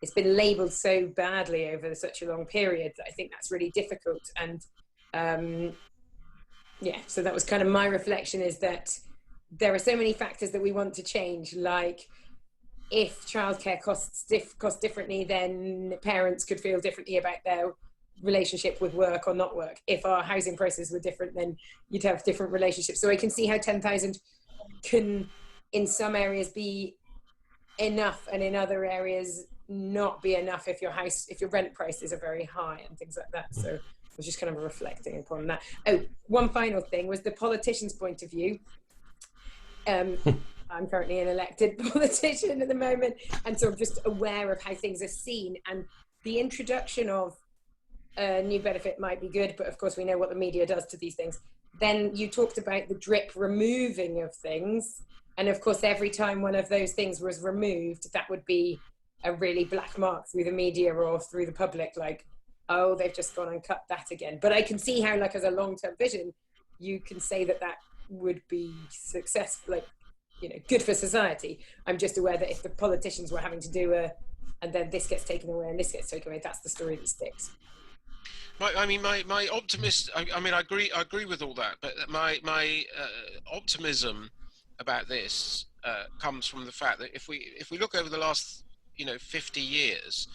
it's been labelled so badly over such a long period that I think that's really difficult. And so that was kind of my reflection, is that there are so many factors that we want to change. Like, if childcare cost differently, then parents could feel differently about their relationship with work or not work. If our housing prices were different, then you'd have different relationships. So I can see how 10,000 can, in some areas, be enough, and in other areas not be enough if your rent prices are very high and things like that. So I was just kind of reflecting upon that. Oh, one final thing was the politician's point of view. I'm currently an elected politician at the moment, and so I'm just aware of how things are seen. And the introduction of a new benefit might be good, but of course we know what the media does to these things. Then you talked about the drip removing of things, and of course every time one of those things was removed, that would be a really black mark through the media or through the public, like, oh, they've just gone and cut that again. But I can see how, like, as a long-term vision, you can say that that would be successful, like, you know, good for society. I'm just aware that if the politicians were having to do and then this gets taken away and this gets taken away, that's the story that sticks. My optimist. I mean, I agree with all that, but my optimism about this comes from the fact that if we look over the last 50 years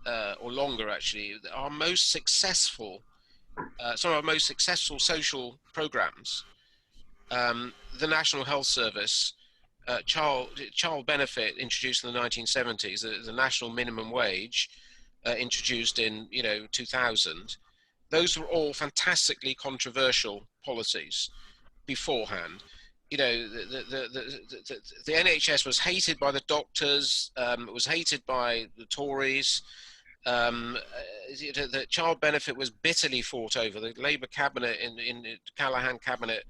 or longer, actually, our most successful some of our most successful social programs, the National Health Service, child benefit introduced in the 1970s, the national minimum wage introduced in 2000. Those were all fantastically controversial policies beforehand. The NHS was hated by the doctors, it was hated by the Tories. The child benefit was bitterly fought over. The Labour cabinet in the Callaghan cabinet,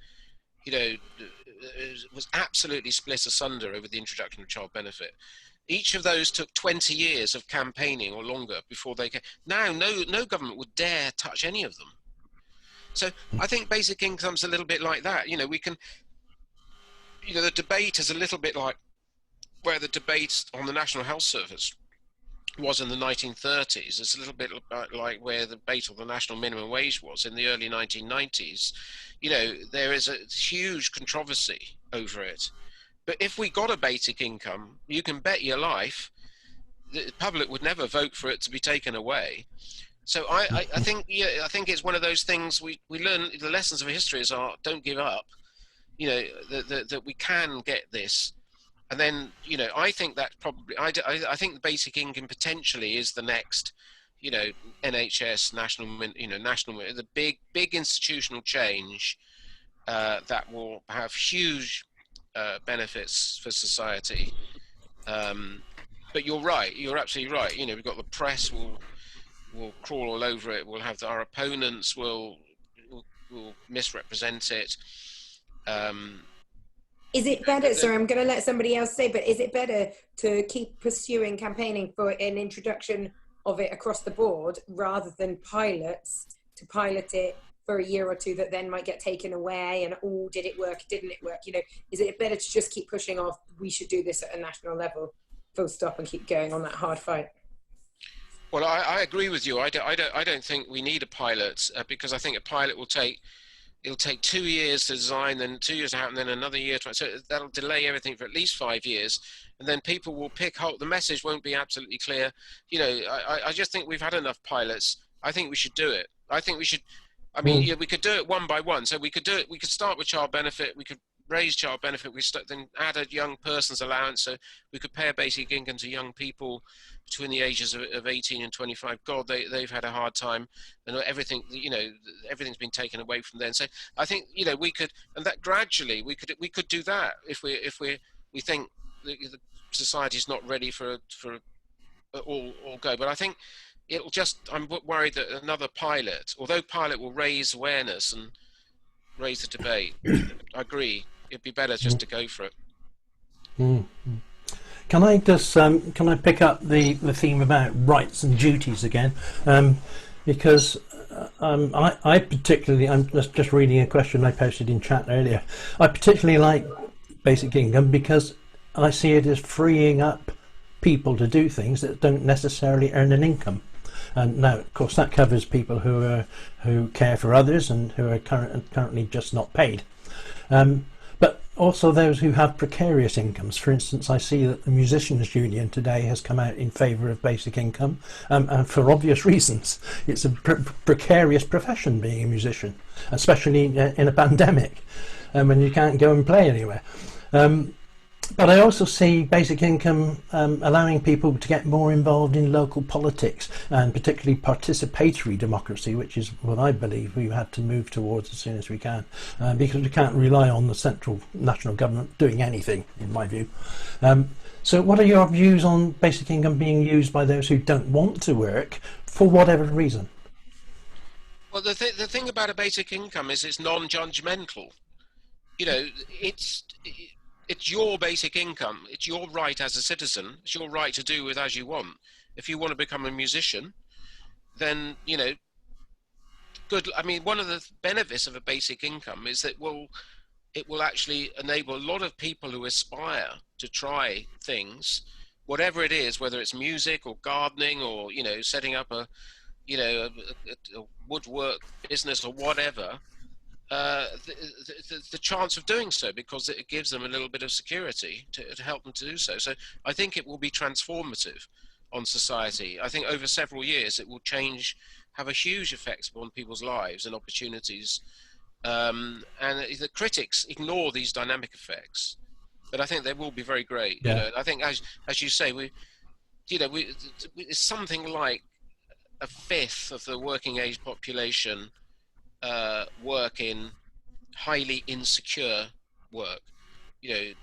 was absolutely split asunder over the introduction of child benefit. Each of those took 20 years of campaigning or longer before they came. Now, no government would dare touch any of them. So I think basic income's a little bit like that. We can, the debate is a little bit like where the debate on the National Health Service was in the 1930s. It's a little bit like where the debate on the national minimum wage was in the early 1990s. There is a huge controversy over it. But if we got a basic income, you can bet your life the public would never vote for it to be taken away. So I think it's one of those things we learn. The lessons of history are don't give up. That we can get this. And then, I think that probably, I think the basic income potentially is the next, NHS, the big institutional change that will have huge benefits for society. But you're right, you're absolutely right. We've got the press will crawl all over it. We'll have our opponents will misrepresent it. Is it better, sorry, I'm going to let somebody else say, but is it better to keep pursuing campaigning for an introduction of it across the board rather than pilots, to pilot it for a year or two that then might get taken away and, oh, did it work, didn't it work? Is it better to just keep pushing off, we should do this at a national level, full stop, and keep going on that hard fight? Well, I agree with you. I don't think we need a pilot because I think a pilot it'll take 2 years to design, then 2 years to happen, then another year. So that'll delay everything for at least 5 years. And then people will pick up, the message won't be absolutely clear. I just think we've had enough pilots. I think we should do it. I think we should, we could do it one by one. So we could do it, we could start with child benefit, we could raise child benefit, then add a young person's allowance, so we could pay a basic income to young people between the ages of 18 and 25. God, they've had a hard time, and everything, everything's been taken away from them. So I think we could, and that gradually we could do that if we think the society's not ready for all go. But I think it'll just, I'm worried that another pilot, although pilot will raise awareness and raise the debate, I agree, it'd be better just to go for it. Can I just can I pick up the theme about rights and duties again? Because I particularly, I'm just reading a question I posted in chat earlier. I particularly like basic income because I see it as freeing up people to do things that don't necessarily earn an income. And now, of course, that covers people who care for others and who are currently just not paid. But also those who have precarious incomes. For instance, I see that the Musicians Union today has come out in favour of basic income, and for obvious reasons. It's a precarious profession, being a musician, especially in a pandemic, when you can't go and play anywhere. But I also see basic income allowing people to get more involved in local politics, and particularly participatory democracy, which is what I believe we have to move towards as soon as we can, because we can't rely on the central national government doing anything, in my view. So what are your views on basic income being used by those who don't want to work for whatever reason? Well, the thing about a basic income is it's non-judgmental. You know, it's your basic income. It's your right as a citizen. It's your right to do with as you want. If you want to become a musician, then, you know, good. I mean, one of the benefits of a basic income is that it will actually enable a lot of people who aspire to try things, whatever it is, whether it's music or gardening or, you know, setting up a woodwork business or whatever, the chance of doing so, because it gives them a little bit of security to help them to do so. So I think it will be transformative on society. I think over several years it will have a huge effect upon people's lives and opportunities. And the critics ignore these dynamic effects, but I think they will be very great. Yeah. You know, I think as you say, it's something like a fifth of the working age population work in highly insecure work. You know,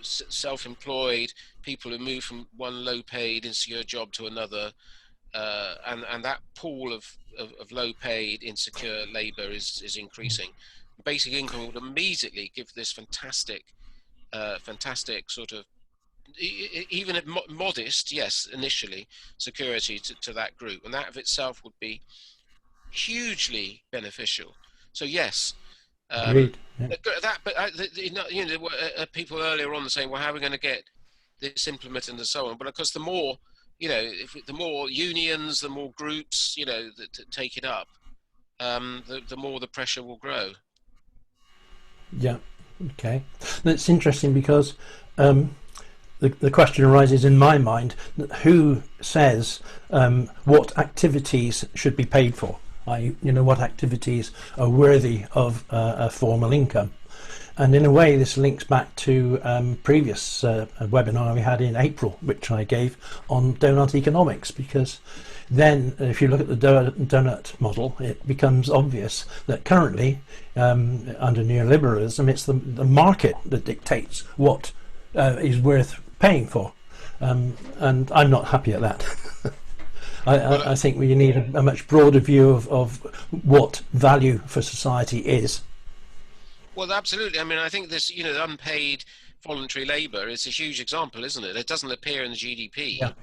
self-employed people who move from one low-paid insecure job to another, and that pool of low-paid insecure labour is increasing. Basic income would immediately give this fantastic sort of, even if modest, yes, initially, security to that group, and that of itself would be hugely beneficial. So yes, Agreed. Yeah. You know, there were people earlier on saying, well, how are we going to get this implemented and so on? But of course, the more, you know, the more unions, the more groups, you know, that take it up, the more the pressure will grow. Yeah. Okay. That's interesting because the question arises in my mind: who says what activities should be paid for? You know, what activities are worthy of a formal income? And in a way, this links back to previous webinar we had in April, which I gave on donut economics, because then if you look at the donut model, it becomes obvious that currently, under neoliberalism, it's the market that dictates what is worth paying for. And I'm not happy at that. I think we need a much broader view of what value for society is. Well, absolutely. I mean, I think this, you know, unpaid voluntary labour is a huge example, isn't it? It doesn't appear in the GDP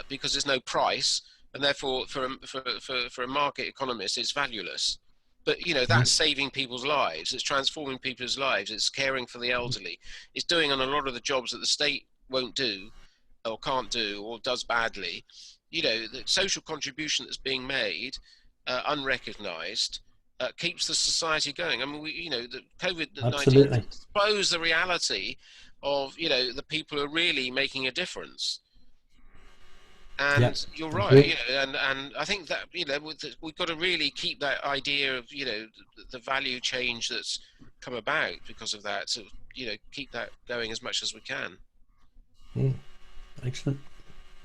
because there's no price, and therefore, for a market economist, it's valueless. But you know, that's saving people's lives. It's transforming people's lives. It's caring for the elderly. It's doing on a lot of the jobs that the state won't do, or can't do, or does badly. You know, the social contribution that's being made, unrecognised, keeps the society going. I mean, you know, the COVID-19 exposed the reality of, you know, the people who are really making a difference. And you're right, you know, and I think that, you know, we've got to really keep that idea of, you know, the value change that's come about because of that. So, you know, keep that going as much as we can. Excellent.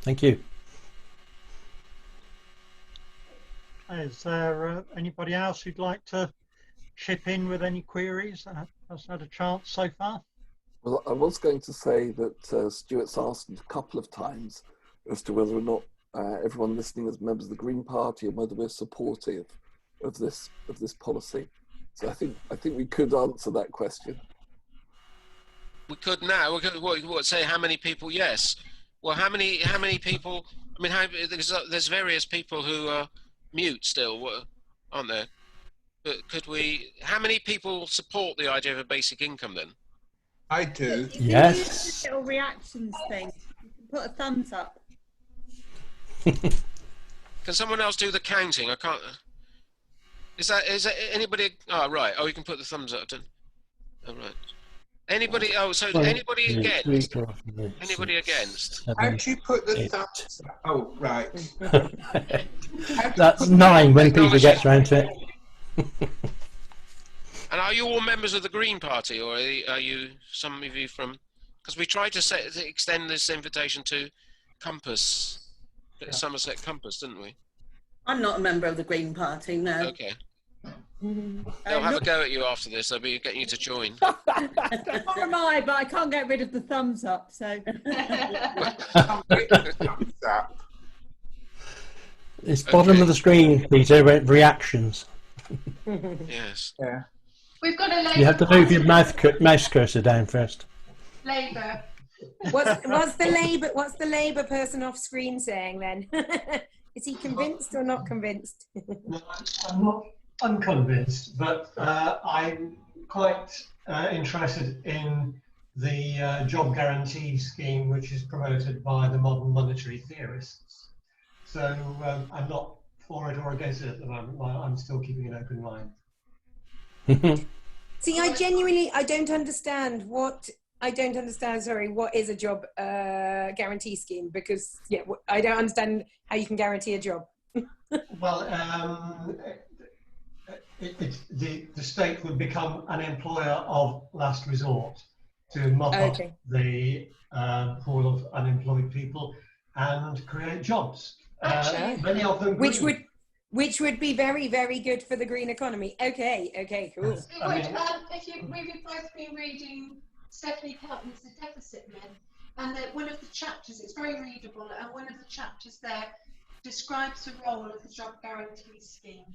Thank you. Is there anybody else who'd like to chip in with any queries that has had a chance so far? Well, I was going to say that Stuart's asked a couple of times as to whether or not everyone listening is members of the Green Party and whether we're supportive of this policy. So I think we could answer that question. We could now. We could say how many people? Yes. Well, how many people? I mean, there's various people who are mute still, aren't there? But could we? How many people support the idea of a basic income then? I do. Yes. Little reactions thing. Put a thumbs up. Can someone else do the counting? I can't. Is that anybody? Oh, right. Oh, you can put the thumbs up. Oh, right. Anybody? Oh, so anybody against? Anybody against? How do you put the thumbs up? Oh, right. That's 9 when Peter gets round to it. And are you all members of the Green Party, or are you some of you from? Because we tried to extend this invitation to Compass, Somerset Compass, didn't we? I'm not a member of the Green Party, no. Okay. They'll have a go at you after this. They'll be getting you to join. Nor am I, but I can't get rid of the thumbs up, so. Thumbs up. It's bottom of the screen, Peter. Reactions. Yes. Yeah. We've got a Labour You have to move your mouse cursor down first. Labour. What's the Labour person off screen saying then? Is he convinced or not convinced? No, I'm not unconvinced, but I'm quite interested in the job guarantee scheme, which is promoted by the modern monetary theorists. So I'm not for it or against it at the moment. I'm still keeping an open mind. See, I don't understand what is a job guarantee scheme, because I don't understand how you can guarantee a job. Well, the state would become an employer of last resort to mop up the pool of unemployed people and create jobs. Many of them, which would be very, very good for the green economy. Okay, cool. We've both been reading Stephanie Pelton's The Deficit Men, and one of the chapters, it's very readable, and one of the chapters there describes the role of the job guarantee scheme.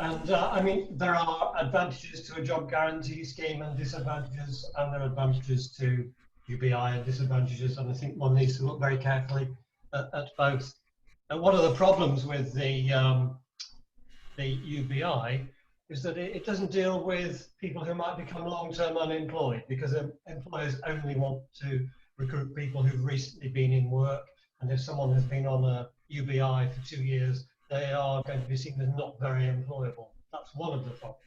And I mean, there are advantages to a job guarantee scheme and disadvantages, and there are advantages to UBI and disadvantages, and I think one needs to look very carefully at both. And one of the problems with the UBI is that it doesn't deal with people who might become long-term unemployed, because employers only want to recruit people who've recently been in work, and if someone has been on a UBI for 2 years, they are going to be seen as not very employable. That's one of the problems.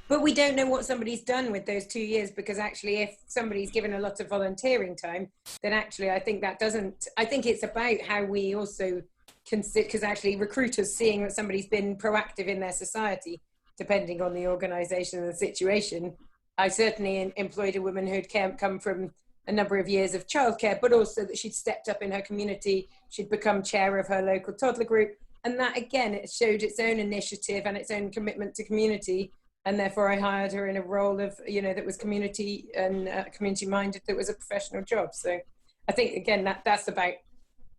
But we don't know what somebody's done with those 2 years, because actually if somebody's given a lot of volunteering time, then actually I think it's about how we also consider, because actually recruiters seeing that somebody's been proactive in their society, depending on the organisation and the situation. I certainly employed a woman who'd come from a number of years of childcare, but also that she'd stepped up in her community, she'd become chair of her local toddler group, and that again, it showed its own initiative and its own commitment to community. And therefore I hired her in a role of, that was community and community minded, that was a professional job. So I think, again, that's about,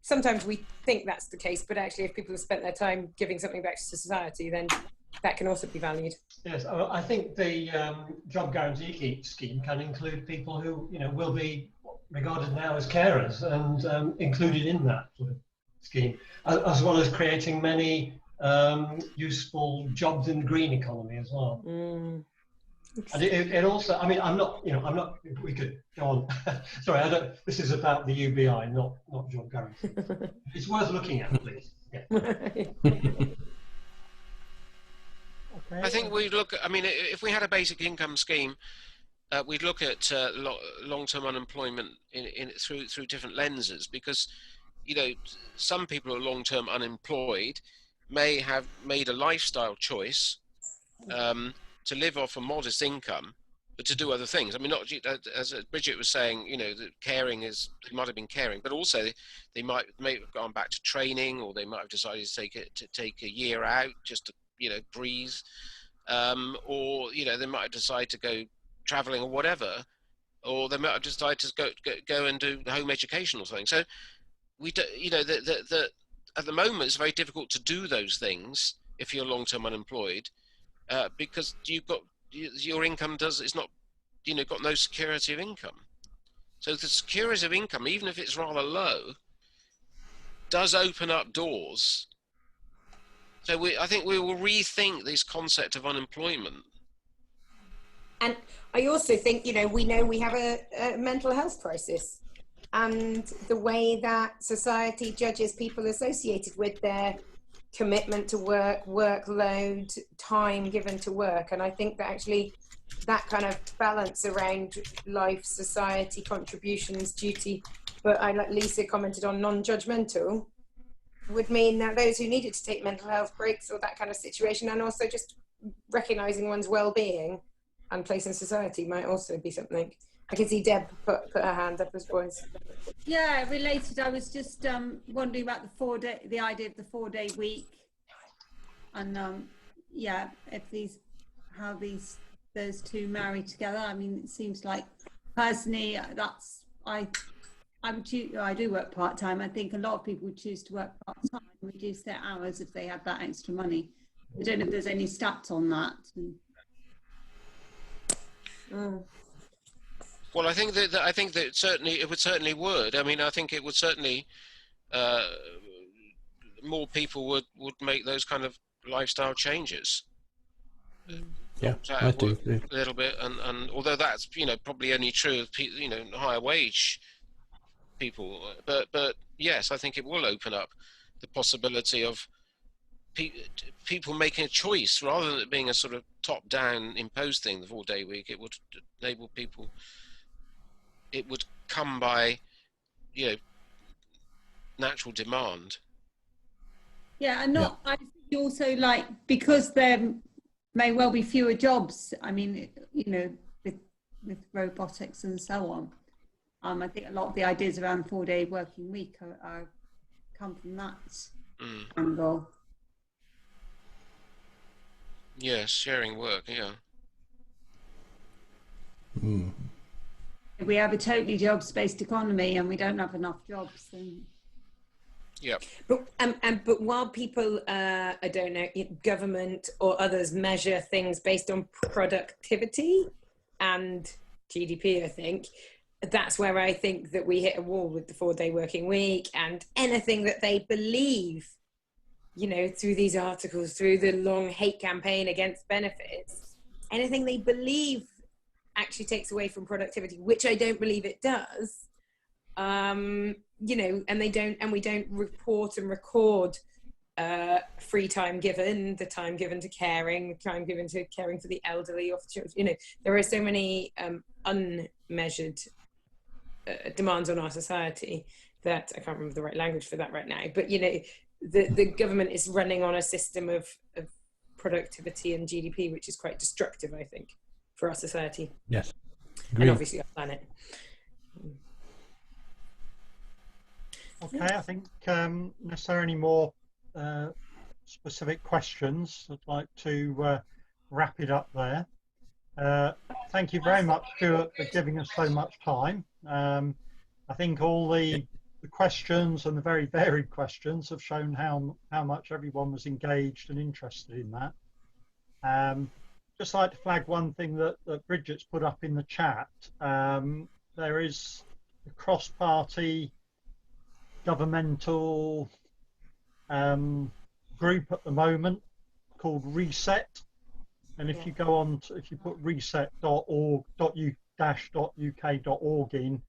sometimes we think that's the case, but actually if people have spent their time giving something back to society, then that can also be valued. Yes, I think the job guarantee scheme can include people who, will be regarded now as carers and included in that sort of scheme, as well as creating many useful jobs in the green economy as well. And it also, I mean, I'm not, we could go on. Sorry, this is about the UBI, not job guarantee. It's worth looking at, please. Yeah. Okay. I think we'd look, I mean, if we had a basic income scheme, we'd look at long-term unemployment through different lenses, because, some people who are long-term unemployed may have made a lifestyle choice to live off a modest income, but to do other things. I mean, not as Bridget was saying, that caring they might have been caring, but also they may have gone back to training, or they might have decided to take a year out just to, breathe, or they might have decided to go traveling or whatever, or they might have decided to go and do home education or something. So we do, at the moment, it's very difficult to do those things if you're long-term unemployed, because your income it's not, got no security of income. So the security of income, even if it's rather low, does open up doors. So I think we will rethink this concept of unemployment. And I also think, we know we have a mental health crisis. And the way that society judges people associated with their commitment to work, workload, time given to work. And I think that actually that kind of balance around life, society, contributions, duty, but like Lisa commented on, non-judgmental, would mean that those who needed to take mental health breaks or that kind of situation, and also just recognising one's well-being and place in society might also be something. I can see Deb put her hand up as boys. Yeah, related. I was just wondering about the idea of the 4-day week, and yeah, if those two marry together. I mean, it seems like personally, I do work part-time. I think a lot of people would choose to work part-time and reduce their hours if they had that extra money. I don't know if there's any stats on that. Well, I think that certainly it would. I mean, I think it would certainly more people would make those kind of lifestyle changes. Yeah, I do. A little bit, and although that's probably only true of higher wage people, but yes, I think it will open up the possibility of people making a choice rather than it being a sort of top-down imposed thing. The 4-day week, it would enable people. It would come by, natural demand. Yeah, and I think also, like, because there may well be fewer jobs. I mean, with robotics and so on. I think a lot of the ideas around 4-day working week are come from that angle. Yes, sharing work. Yeah. If we have a totally jobs-based economy and we don't have enough jobs, then. Yep. But while people, I don't know, government or others measure things based on productivity and GDP, I think that's where I think that we hit a wall with the 4-day working week and anything that they believe, through these articles, through the long hate campaign against benefits, anything they believe actually takes away from productivity, which I don't believe it does. And we don't report and record free time given, the time given to caring, the time given to caring for the elderly or for children. There are so many unmeasured demands on our society that I can't remember the right language for that right now. But the government is running on a system of productivity and GDP, which is quite destructive, I think, for our society. Yes. Agreed. And obviously our planet. Okay, I think unless there are any more specific questions, I'd like to wrap it up there. Thank you very much, Stewart, for giving us so much time. I think all the questions and the very varied questions have shown how much everyone was engaged and interested in that. Just like to flag one thing that Bridget's put up in the chat. There is a cross-party governmental group at the moment called Reset, and if you go on if you put reset.org.uk.org in,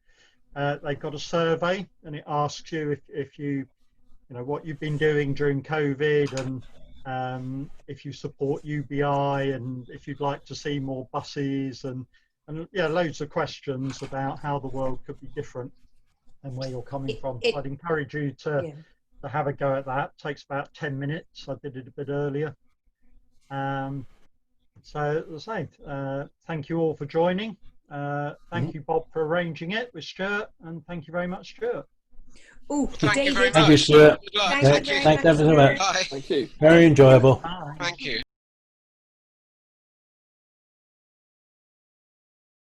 they've got a survey and it asks you if you what you've been doing during COVID, and if you support UBI, and if you'd like to see more buses, and yeah, loads of questions about how the world could be different and where you're coming from. So I'd encourage you to have a go at that. It takes about 10 minutes. I did it a bit earlier. So as I say, thank you all for joining. Thank you, Bob, for arranging it with Stewart, and thank you very much, Stewart. Oh, thank you very much. Thank you, Stewart. Thanks ever so much. Bye. Thank you. Very enjoyable. Bye. Thank you.